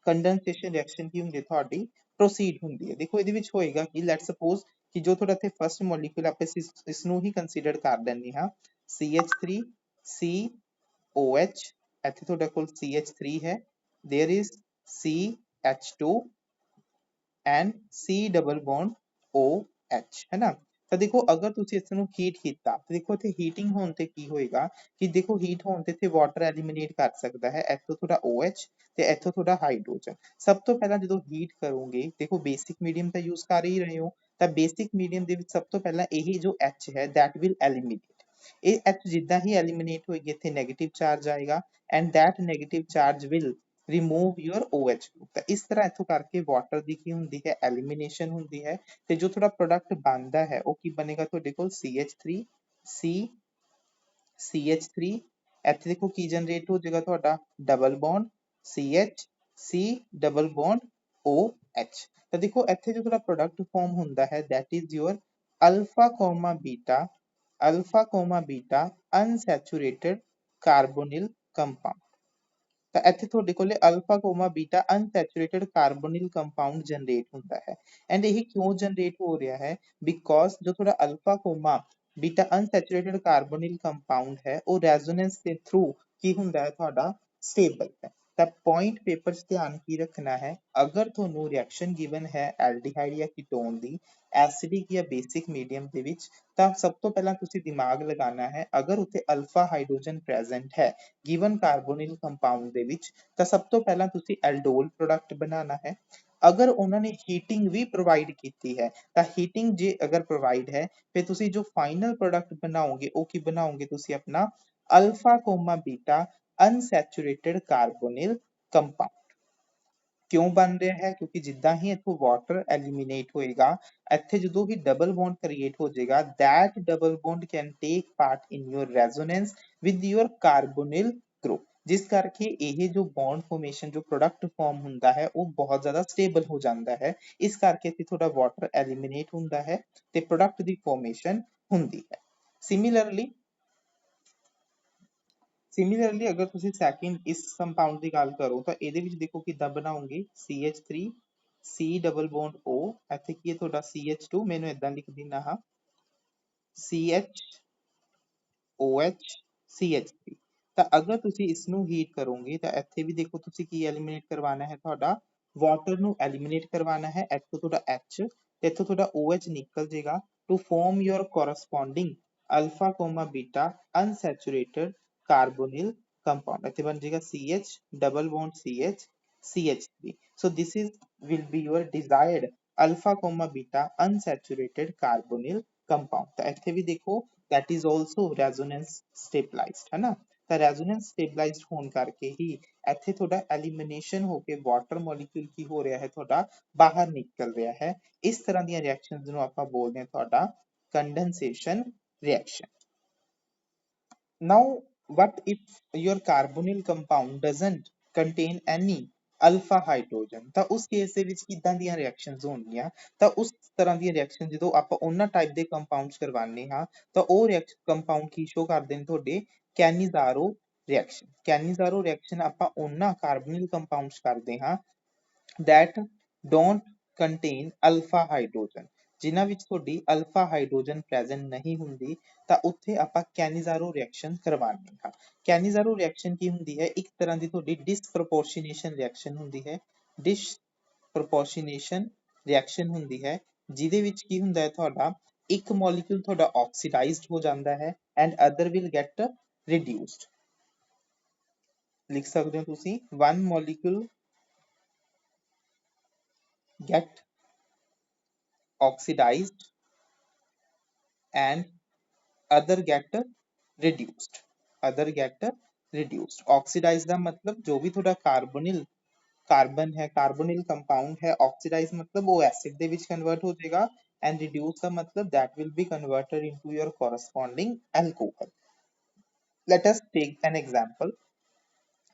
ਕੰਡੈਂਸੇਸ਼ਨ ਰਿਐਕਸ਼ਨ ਕੀ ਹੁੰਦੀ ਹੈ ਤੁਹਾਡੀ, ਪ੍ਰੋਸੀਡ ਹੁੰਦੀ ਹੈ। ਦੇਖੋ ਇਹਦੇ ਵਿੱਚ ਹੋਏਗਾ ਕਿ ਲੈਟ ਸਪੋਜ਼ ਕਿ ਜੋ ਤੁਹਾਡਾ ਇੱਥੇ ਫਸਟ ਮੋਲੀਕੂਲ ਆਪਾਂ ਇਸ ਨੂੰ ਹੀ ਕੰਸੀਡਰ ਕਰ ਲੈਂਦੇ ਹਾਂ, CH3 COH, ਇੱਥੇ ਤੁਹਾਡੇ ਕੋਲ CH3 ਹੈ, there is CH2 and C double bond OH, ਹੈ ਨਾ। ਤਾਂ ਦੇਖੋ ਅਗਰ ਤੁਸੀਂ ਇਸ ਨੂੰ ਹੀਟ ਕੀਤਾ, ਤੇ ਦੇਖੋ ਇੱਥੇ ਹੀਟਿੰਗ ਹੋਣ ਤੇ ਕੀ ਹੋਏਗਾ, ਕਿ ਦੇਖੋ ਹੀਟ ਹੋਣ ਤੇ ਇੱਥੇ ਵਾਟਰ ਐਲੀਮੀਨੇਟ ਕਰ ਸਕਦਾ ਹੈ, ਇੱਥੋਂ ਤੁਹਾਡਾ OH ਤੇ ਇੱਥੋਂ ਤੁਹਾਡਾ ਹਾਈਡਰੋਜਨ। ਸਭ ਤੋਂ ਪਹਿਲਾਂ ਜਦੋਂ ਹੀਟ ਕਰੋਗੇ, ਦੇਖੋ ਬੇਸਿਕ ਮੀਡੀਅਮ ਤਾਂ ਯੂਜ਼ ਕਰ ਹੀ ਰਹੇ ਹੋ, ਤਾਂ ਬੇਸਿਕ ਮੀਡੀਅਮ ਦੇ ਵਿੱਚ ਸਭ ਤੋਂ ਪਹਿਲਾਂ ਇਹੀ ਜੋ H ਹੈ that will eliminate, ਇਹ H ਜਿੱਦਾਂ ਹੀ ਐਲੀਮੀਨੇਟ ਹੋਏਗੀ ਇੱਥੇ ਨੈਗੇਟਿਵ ਚਾਰਜ ਆਏਗਾ, and that negative charge will remove your OH group। ਤਾਂ ਇਸ ਤਰ੍ਹਾਂ ਇੱਥੋਂ ਕਰਕੇ ਵਾਟਰ ਦੀ ਕੀ ਹੁੰਦੀ ਹੈ, ਐਲੀਮੀਨੇਸ਼ਨ ਹੁੰਦੀ ਹੈ, ਤੇ ਜੋ ਤੁਹਾਡਾ ਪ੍ਰੋਡਕਟ ਬਣਦਾ ਹੈ ਉਹ ਕੀ ਬਣੇਗਾ ਤੁਹਾਡੇ ਕੋਲ CH3 C CH3, ਇੱਥੇ ਦੇਖੋ ਕੀ ਜਨਰੇਟ ਹੋ ਜਾਏਗਾ ਤੁਹਾਡਾ double bond CH C double bond OH। ਤਾਂ ਦੇਖੋ ਇੱਥੇ ਜੋ ਤੁਹਾਡਾ ਪ੍ਰੋਡਕਟ ਫਾਰਮ ਹੁੰਦਾ ਹੈ that is your alpha comma beta, alpha comma beta unsaturated carbonyl compound। ਤਾਂ ਇੱਥੇ ਤੁਹਾਡੇ ਕੋਲੇ alpha comma beta unsaturated ਕਾਰਬੋਨਿਲ compound generate ਹੁੰਦਾ ਹੈ, ਐਂਡ ਇਹ ਕਿਉਂ ਜਨਰੇਟ ਹੋ ਰਿਹਾ ਹੈ, ਬਿਕੋਜ਼ ਜੋ ਤੁਹਾਡਾ alpha comma beta unsaturated ਕਾਰਬੋਨਿਲ compound ਹੈ ਉਹ ਰੈਜ਼ੋਨੈਂਸ ਦੇ ਥਰੂ ਕੀ ਹੁੰਦਾ ਹੈ ਤੁਹਾਡਾ, ਸਟੇਬਲ ਹੈ। ਤਾਂ ਪੁਆਇੰਟ ਪੇਪਰ 'ਚ ਧਿਆਨ ਕੀ ਰੱਖਣਾ ਹੈ, ਅਗਰ ਤੁਹਾਨੂੰ ਰਿਐਕਸ਼ਨ ਗਿਵਨ ਹੈ ਐਲਡੀਹਾਈਡ ਜਾਂ ਕੀਟੋਨ ਦੀ ਐਸਿਡਿਕ ਜਾਂ ਬੇਸਿਕ ਮੀਡੀਅਮ ਦੇ ਵਿੱਚ, ਤਾਂ ਸਭ ਤੋਂ ਪਹਿਲਾਂ ਤੁਸੀਂ ਦਿਮਾਗ ਲਗਾਉਣਾ ਹੈ, ਅਗਰ ਉੱਥੇ ਅਲਫਾ ਹਾਈਡਰੋਜਨ ਪ੍ਰੈਜ਼ੈਂਟ ਹੈ ਗਿਵਨ ਕਾਰਬੋਨਿਲ ਕੰਪਾਊਂਡ ਦੇ ਵਿੱਚ, ਤਾਂ ਸਭ ਤੋਂ ਪਹਿਲਾਂ ਤੁਸੀਂ ਐਲਡੋਲ ਪ੍ਰੋਡਕਟ ਬਣਾਉਣਾ ਹੈ। ਅਗਰ ਉਹਨਾਂ ਨੇ ਹੀਟਿੰਗ ਵੀ ਪ੍ਰੋਵਾਈਡ ਕੀਤੀ ਹੈ, ਤਾਂ ਹੀਟਿੰਗ ਜੇ ਅਗਰ ਪ੍ਰੋਵਾਈਡ ਹੈ, ਫਿਰ ਤੁਸੀਂ ਜੋ ਫਾਈਨਲ ਪ੍ਰੋਡਕਟ ਬਣਾਓਗੇ ਉਹ ਕੀ ਬਣਾਓਗੇ, ਤੁਸੀਂ ਆਪਣਾ alpha comma beta unsaturated ਕਾਰਬੋਨਿਲ compound. ਕਿਉਂ ਬਣ ਰਿਹਾ ਹੈ, ਕਿਉਂਕਿ ਜਿੱਦਾਂ ਹੀ ਇੱਥੋਂ ਵਾਟਰ ਐਲੀਮੀਨੇਟ ਹੋਏਗਾ, ਇੱਥੇ ਜਦੋਂ ਵੀ ਡਬਲ ਬੌਂਡ ਕ੍ਰੀਏਟ ਹੋ ਜਾਏਗਾ, that double bond can take part in your resonance with your carbonyl group, ਜਿਸ ਕਰਕੇ ਇਹ ਜੋ ਬੌਂਡ ਫਾਰਮੇਸ਼ਨ ਜੋ ਪ੍ਰੋਡਕਟ ਫਾਰਮ ਹੁੰਦਾ ਹੈ ਉਹ ਬਹੁਤ ਜ਼ਿਆਦਾ ਸਟੇਬਲ ਹੋ ਜਾਂਦਾ ਹੈ। ਇਸ ਕਰਕੇ ਇੱਥੇ ਤੁਹਾਡਾ ਵਾਟਰ ਐਲੀਮੀਨੇਟ ਹੁੰਦਾ ਹੈ ਤੇ ਪ੍ਰੋਡਕਟ ਦੀ ਫਾਰਮੇਸ਼ਨ ਹੁੰਦੀ ਹੈ। ਸਿਮਿਲਰਲੀ ਅਗਰ ਤੁਸੀਂ ਸੈਕਿੰਡ ਇਸ ਕੰਪਾਊਂਡ ਦੀ ਗੱਲ ਕਰੋ, ਤਾਂ ਇਹਦੇ ਵਿੱਚ ਦੇਖੋ ਕਿੱਦਾਂ ਬਣਾਓਗੇ, CH3 C double bond O, ਇੱਥੇ ਕੀ ਹੈ ਤੁਹਾਡਾ CH2, ਮੈਨੂੰ ਏਦਾਂ ਲਿਖ ਦਿੰਦਾ ਹਾਂ CHOH CH3। ਤਾਂ ਅਗਰ ਤੁਸੀਂ ਇਸ ਨੂੰ ਹੀਟ ਕਰੋਗੇ ਤਾਂ ਇੱਥੇ ਵੀ ਦੇਖੋ ਤੁਸੀਂ ਕੀ ਐਲੀਮੀਨੇਟ ਕਰਵਾਉਣਾ ਹੈ, ਤੁਹਾਡਾ ਵਾਟਰ ਨੂੰ ਐਲੀਮੀਨੇਟ ਕਰਵਾਉਣਾ ਹੈ, ਇੱਥੋਂ ਤੁਹਾਡਾ H ਤੇ ਇੱਥੋਂ ਤੁਹਾਡਾ OH ਨਿਕਲ ਜਾਏਗਾ, to form your corresponding alpha comma beta unsaturated carbonyl compound। ਇੱਥੇ ਬਣ ਜਾਏਗਾ CH double bond CH CH3। So this is will be your desired alpha comma beta unsaturated carbonyl compound। ਤਾਂ ਇੱਥੇ ਵੀ ਦੇਖੋ that is also resonance stabilized, ਹੈ ਨਾ। ਤਾਂ resonance stabilized ਹੋਣ ਕਰਕੇ ਹੀ ਇੱਥੇ ਤੁਹਾਡਾ ਐਲੀਮੀਨੇਸ਼ਨ ਹੋ ਕੇ ਵਾਟਰ ਮੋਲੀਕਿਊਲ ਕੀ ਹੋ ਰਿਹਾ ਹੈ, ਤੁਹਾਡਾ ਬਾਹਰ ਨਿਕਲ ਰਿਹਾ ਹੈ। ਇਸ ਤਰ੍ਹਾਂ ਦੀਆਂ ਰਿਐਕਸ਼ਨਸ ਨੂੰ ਆਪਾਂ ਬੋਲਦੇ ਹਾਂ ਤੁਹਾਡਾ ਕੰਡੈਂਸੇਸ਼ਨ reaction. Now what if your carbonyl compound doesn't contain any alpha hydrogen? ਤਾਂ ਉਸ ਕੇਸ ਦੇ ਵਿੱਚ ਕਿੱਦਾਂ ਦੀਆਂ ਰਿਐਕਸ਼ਨਸ ਹੋਣਗੀਆਂ, ਤਾਂ ਉਸ ਤਰ੍ਹਾਂ ਦੀਆਂ ਰਿਐਕਸ਼ਨ ਜਦੋਂ ਆਪਾਂ ਉਹਨਾਂ ਟਾਈਪ ਦੇ ਕੰਪਾਊਂਡਸ ਕਰਵਾਉਂਦੇ ਹਾਂ, ਤਾਂ ਉਹ ਕੰਪਾਊਂਡ ਕੀ ਸ਼ੋ ਕਰਦੇ ਨੇ ਤੁਹਾਡੇ ਕੈਨਿਜ਼ਾਰੋ ਰਿਐਕਸ਼ਨ। ਕੈਨਿਜ਼ਾਰੋ ਰਿਐਕਸ਼ਨ ਆਪਾਂ ਉਹਨਾਂ ਕਾਰਬਨਿਲ ਕੰਪਾਊਂਡਸ ਕਰਦੇ ਹਾਂ that don't contain alpha hydrogen, ਜਿਨ੍ਹਾਂ ਵਿੱਚ ਤੁਹਾਡੀ alpha hydrogen present ਨਹੀਂ ਹੁੰਦੀ, ਤਾਂ ਉੱਥੇ ਆਪਾਂ ਕੈਨਿਜ਼ਾਰੋ ਰਿਐਕਸ਼ਨ ਕਰਵਾਉਂਦੇ ਹਾਂ। ਕੈਨਿਜ਼ਾਰੋ ਰਿਐਕਸ਼ਨ ਕੀ ਹੁੰਦੀ ਹੈ? ਇੱਕ ਤਰ੍ਹਾਂ ਦੀ ਤੁਹਾਡੀ ਡਿਸਪ੍ਰੋਪੋਰਸ਼ਨੇਸ਼ਨ ਰਿਐਕਸ਼ਨ ਹੁੰਦੀ ਹੈ। ਡਿਸਪ੍ਰੋਪੋਰਸ਼ਨੇਸ਼ਨ ਰਿਐਕਸ਼ਨ ਹੁੰਦੀ ਹੈ, ਜਿਹਦੇ ਵਿੱਚ ਕੀ ਹੁੰਦਾ ਹੈ, ਤੁਹਾਡਾ ਇੱਕ ਮੋਲੀਕਿਊਲ ਤੁਹਾਡਾ ਆਕਸੀਡਾਈਜ਼ਡ ਹੋ ਜਾਂਦਾ ਹੈ ਐਂਡ ਅਦਰ ਵਿਲ ਗੈਟ ਰਿਡਿਊਸਡ। ਲਿਖ ਸਕਦੇ ਹੋ ਤੁਸੀਂ, one molecule get oxidized and other get reduced, other get reduced। oxidized ਦਾ ਮਤਲਬ ਜੋ ਵੀ ਤੁਹਾਡਾ ਕਾਰਬੋਨਿਲ ਕਾਰਬਨ ਹੈ, ਕਾਰਬੋਨਿਲ ਕੰਪਾਊਂਡ ਹੈ, ਆਕਸੀਡਾਈਜ਼ ਮਤਲਬ ਉਹ ਐਸਿਡ ਦੇ ਵਿੱਚ ਕਨਵਰਟ ਹੋ ਜਾਏਗਾ ਐਂਡ ਰਿਡਿਊਸ ਦਾ ਮਤਲਬ that will be converted into your corresponding alcohol। let us take an example।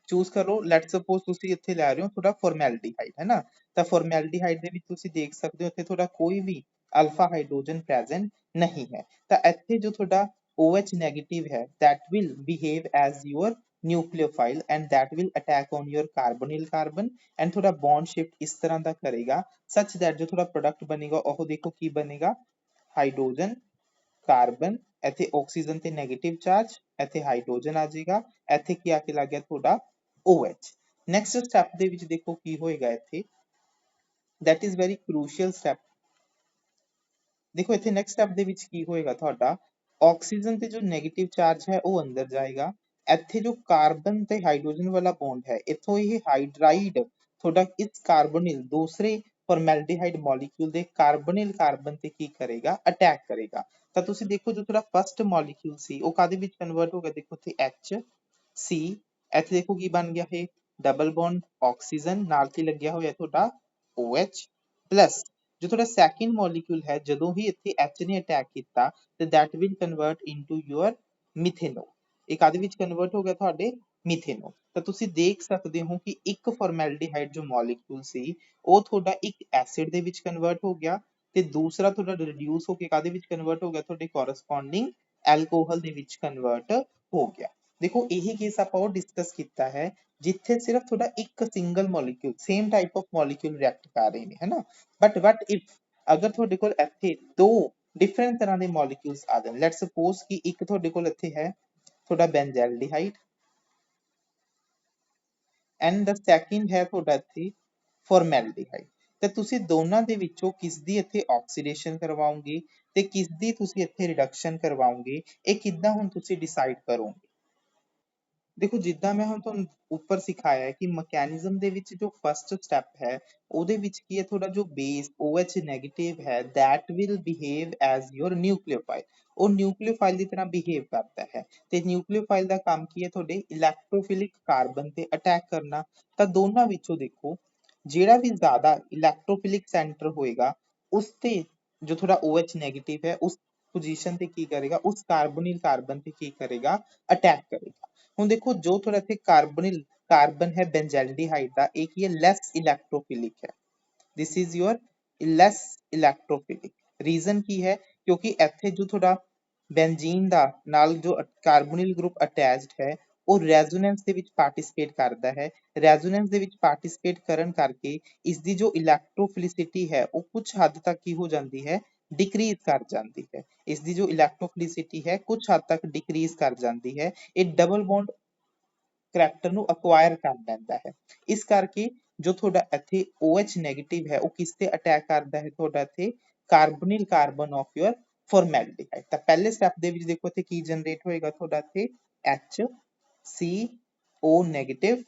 Choose ਕਰੋ, ਲੈਟ ਸਪੋਜ਼ ਤੁਸੀਂ ਇੱਥੇ ਲੈ ਰਹੇ ਹੋ ਤੁਹਾਡਾ ਫਾਰਮੈਲਡੀਹਾਈਡ ਹੈ ਨਾ, ਤਾਂ ਫਾਰਮੈਲਡੀਹਾਈਡ ਦੇ ਵਿੱਚ ਤੁਸੀਂ ਦੇਖ ਸਕਦੇ ਹੋ ਇੱਥੇ ਤੁਹਾਡਾ ਕੋਈ ਵੀ ਅਲਫਾ ਹਾਈਡਰੋਜਨ ਪ੍ਰੈਜ਼ੈਂਟ ਨਹੀਂ ਹੈ, ਤਾਂ ਇੱਥੇ ਜੋ ਤੁਹਾਡਾ OH ਨੈਗੇਟਿਵ ਹੈ that will behave as your nucleophile and that will attack on your carbonyl carbon and ਤੁਹਾਡਾ bond shift ਇਸ ਤਰ੍ਹਾਂ ਦਾ ਕਰੇਗਾ such that ਜੋ ਤੁਹਾਡਾ ਪ੍ਰੋਡਕਟ ਬਣੇਗਾ ਉਹ ਦੇਖੋ ਕੀ ਬਣੇਗਾ, ਹਾਈਡਰੋਜਨ ਕਾਰਬਨ, ਇੱਥੇ ਆਕਸੀਜਨ ਤੇ ਨੈਗੇਟਿਵ ਚਾਰਜ, ਇੱਥੇ ਹਾਈਡਰੋਜਨ ਆ ਜਾਏਗਾ, ਇੱਥੇ ਕੀ ਆ ਕੇ ਲੱਗ ਗਿਆ ਤੁਹਾਡਾ OH। ਨੈਕਸਟ ਸਟੈਪ ਦੇ ਵਿੱਚ ਦੇਖੋ ਕੀ ਹੋਏਗਾ ਇੱਥੇ, that is very crucial step। ਦੇਖੋ ਇੱਥੇ ਨੈਕਸਟ ਸਟੈਪ ਦੇ ਵਿੱਚ ਕੀ ਹੋਏਗਾ, ਤੁਹਾਡਾ ਆਕਸੀਜਨ ਤੇ ਜੋ ਨੈਗੇਟਿਵ ਚਾਰਜ ਹੈ ਉਹ ਅੰਦਰ ਜਾਏਗਾ, ਇੱਥੇ ਜੋ ਕਾਰਬਨ ਤੇ ਹਾਈਡਰੋਜਨ ਵਾਲਾ ਬੌਂਡ ਹੈ ਇੱਥੋਂ ਇਹ ਹਾਈਡਰਾਈਡ ਤੁਹਾਡਾ ਇਸ ਕਾਰਬੋਨਿਲ ਦੂਸਰੇ ਫਾਰਮੈਲਡੀਹਾਈਡ ਮੋਲੀਕਿਊਲ ਦੇ ਕਾਰਬੋਨਿਲ ਕਾਰਬਨ ਤੇ ਕੀ ਕਰੇਗਾ, ਅਟੈਕ ਕਰੇਗਾ। ਤਾਂ ਤੁਸੀਂ ਦੇਖੋ ਜੋ ਤੁਹਾਡਾ ਫਸਟ ਮੋਲੀਕਿਊਲ ਸੀ ਉਹ ਕਾਦੇ ਵਿੱਚ ਕਨਵਰਟ ਹੋ ਗਿਆ, ਦੇਖੋ ਇੱਥੇ HC, ਇੱਥੇ ਦੇਖੋ ਕੀ ਬਣ ਗਿਆ, ਇਹ ਡਬਲ ਬੌਂਡ ਆਕਸੀਜਨ ਨਾਲ ਕੀ ਲੱਗਿਆ ਹੋਇਆ ਤੁਹਾਡਾ OH ਪਲੱਸ ਜੋ ਤੁਹਾਡਾ ਸੈਕਿੰਡ ਮੋਲੀਕਿਊਲ ਹੈ ਜਦੋਂ ਹੀ ਇੱਥੇ H ਨੇ ਅਟੈਕ ਕੀਤਾ ਤੇ that will convert into your ਮਿਥੇਨੋ। ਇਹ ਕਾਦੇ ਵਿੱਚ ਕਨਵਰਟ ਹੋ ਗਿਆ ਤੁਹਾਡੇ ਮਿਥੇਨੋ। ਤਾਂ ਤੁਸੀਂ ਦੇਖ ਸਕਦੇ ਹੋ ਕਿ ਇੱਕ ਫਾਰਮੈਲਡੀਹਾਈਡ ਜੋ ਮੋਲੀਕਿਊਲ ਸੀ ਉਹ ਤੁਹਾਡਾ ਇੱਕ ਐਸਿਡ ਦੇ ਵਿੱਚ ਕਨਵਰਟ ਹੋ ਗਿਆ ਤੇ ਦੂਸਰਾ ਤੁਹਾਡਾ ਰਿਡਿਊਸ ਹੋ ਕੇ ਕਾਦੇ ਵਿੱਚ ਕਨਵਰਟ ਹੋ ਗਿਆ, ਤੁਹਾਡੇ ਕੋਰਸਪੋਂਡਿੰਗ ਐਲਕੋਹਲ ਦੇ ਵਿੱਚ ਕਨਵਰਟ ਹੋ ਗਿਆ। ਦੇਖੋ ਇਹੀ ਕੇਸ ਆਪਾਂ ਉਹ ਡਿਸਕਸ ਕੀਤਾ ਹੈ ਜਿੱਥੇ ਸਿਰਫ ਤੁਹਾਡਾ ਇੱਕ single molecule same type of molecule react ਕਰ ਰਹੇ ਨੇ, ਹੈਨਾ। ਬਟ ਵਟ ਇਫ ਅਗਰ ਤੁਹਾਡੇ ਕੋਲ ਇੱਥੇ ਦੋ ਡਿਫਰੈਂਟ ਤਰ੍ਹਾਂ ਦੇ ਮੋਲੀਕਿਊਲਸ ਆ ਜਾਣ, ਲੈਟਸ ਸਪੋਜ਼ ਕਿ ਇੱਕ ਤੁਹਾਡੇ ਕੋਲ ਇੱਥੇ ਹੈ ਤੁਹਾਡਾ ਬੈਂਜ਼ੈਲਡੀਹਾਈਡ ਐਂਡ ਦ ਸੈਕਿੰਡ ਹੈ ਤੁਹਾਡਾ ਇੱਥੇ ਫਾਰਮੈਲਡੀਹਾਈਡ, ਤੇ ਤੁਸੀਂ ਦੋਨਾਂ ਦੇ ਵਿੱਚੋਂ ਕਿਸ ਦੀ ਇੱਥੇ ਆਕਸੀਡੇਸ਼ਨ ਕਰਵਾਓਗੇ ਤੇ ਕਿਸ ਦੀ ਤੁਸੀਂ ਇੱਥੇ ਰਿਡਕਸ਼ਨ ਕਰਵਾਓਗੇ, ਇਹ ਕਿੱਦਾਂ ਹੁਣ ਤੁਸੀਂ ਡਿਸਾਈਡ ਕਰੋਗੇ। ਦੇਖੋ ਜਿੱਦਾਂ ਮੈਂ ਹੁਣ ਤੁਹਾਨੂੰ ਉੱਪਰ ਸਿਖਾਇਆ ਹੈ ਕਿ ਮਕੈਨਿਜ਼ਮ ਦੇ ਵਿੱਚ ਜੋ ਫਸਟ ਸਟੈਪ ਹੈ ਉਹਦੇ ਵਿੱਚ ਕੀ ਹੈ, ਤੁਹਾਡਾ ਜੋ ਬੇਸ OH ਨੈਗੇਟਿਵ ਹੈ that will behave as your nucleophile, ਉਹ ਨਿਊਕਲੀਓਫਾਈਲ ਦੀ ਤਰ੍ਹਾਂ ਬਿਹੇਵ ਕਰਦਾ ਹੈ ਤੇ ਨਿਊਕਲੀਓਫਾਈਲ ਦਾ ਕੰਮ ਕੀ ਹੈ, ਤੁਹਾਡੇ ਇਲੈਕਟ੍ਰੋਫਿਲਿਕ ਕਾਰਬਨ ਤੇ ਅਟੈਕ ਕਰਨਾ। ਤਾਂ ਦੋਨਾਂ ਵਿੱਚੋਂ ਦੇਖੋ ਜਿਹੜਾ ਵੀ ਜ਼ਿਆਦਾ ਇਲੈਕਟ੍ਰੋਫਿਲਿਕ ਸੈਂਟਰ ਹੋਏਗਾ ਉਸ ਤੇ ਜੋ ਤੁਹਾਡਾ OH ਨੈਗੇਟਿਵ ਹੈ ਉਸ ਪੋਜੀਸ਼ਨ ਤੇ ਕੀ ਕਰੇਗਾ, ਉਸ ਕਾਰਬੋਨਿਲ ਕਾਰਬਨ ਤੇ ਕੀ ਕਰੇਗਾ, ਅਟੈਕ ਕਰੇਗਾ। ਹੁਣ ਦੇਖੋ ਜੋ ਤੁਹਾਡਾ ਇੱਥੇ ਕਾਰਬੋਨਿਲ ਕਾਰਬਨ ਹੈ ਬੈਂਜ਼ੈਲਡੀਹਾਈਡ ਦਾ, ਇਹ ਕੀ ਹੈ, ਲੈਸ ਇਲੈਕਟ੍ਰੋਫਿਲਿਕ ਹੈ। This is your lace electrophilic. Reason ਕੀ ਹੈ, ਕਿਉਂਕਿ ਇੱਥੇ ਜੋ ਤੁਹਾਡਾ ਬੈਂਜ਼ੀਨ ਦਾ ਨਾਲ ਜੋ ਕਾਰਬੋਨਿਲ ਗਰੁੱਪ ਅਟੈਚਡ ਹੈ ਉਹ ਰੈਜ਼ੋਨੈਂਸ ਦੇ ਵਿੱਚ ਪਾਰਟਿਸਿਪੇਟ ਕਰਦਾ ਹੈ। ਰੈਜ਼ੋਨੈਂਸ ਦੇ ਵਿੱਚ ਪਾਰਟਿਸਿਪੇਟ ਕਰਨ ਕਰਕੇ ਇਸ ਦੀ ਜੋ ਇਲੈਕਟ੍ਰੋਫਿਲਿਸਿਟੀ ਹੈ ਉਹ ਕੁਝ ਹੱਦ ਤੱਕ ਕੀ ਹੋ ਜਾਂਦੀ ਹੈ, ਡਿਕਰੀਜ਼ ਕਰ ਜਾਂਦੀ ਹੈ। ਇਸ ਦੀ ਜੋ ਇਲੈਕਟ੍ਰੋਫਿਲਿਸਿਟੀ ਹੈ ਕੁਝ ਹੱਦ ਤੱਕ ਡਿਕਰੀਜ਼ ਕਰ ਜਾਂਦੀ ਹੈ। ਇਹ ਡਬਲ ਬੌਂਡ ਕਰੈਕਟਰ ਨੂੰ ਅਕਵਾਇਰ ਕਰ ਲੈਂਦਾ ਹੈ। ਇਸ ਕਰਕੇ ਜੋ ਤੁਹਾਡਾ ਇੱਥੇ OH ਨੈਗੇਟਿਵ ਹੈ ਉਹ ਕਿਸ ਤੇ ਅਟੈਕ ਕਰਦਾ ਹੈ, ਤੁਹਾਡਾ ਇੱਥੇ ਕਾਰਬੋਨਿਲ ਕਾਰਬਨ ਆਫ ਯੋਰ ਫਾਰਮੈਲਡੀਹਾਈਡ। ਤਾਂ ਪਹਿਲੇ ਸਟੈਪ ਦੇ ਵਿੱਚ ਦੇਖੋ ਇੱਥੇ ਕੀ ਜਨਰੇਟ ਹੋਏਗਾ, ਤੁਹਾਡਾ ਇੱਥੇ HCO ਨੈਗੇਟਿਵ,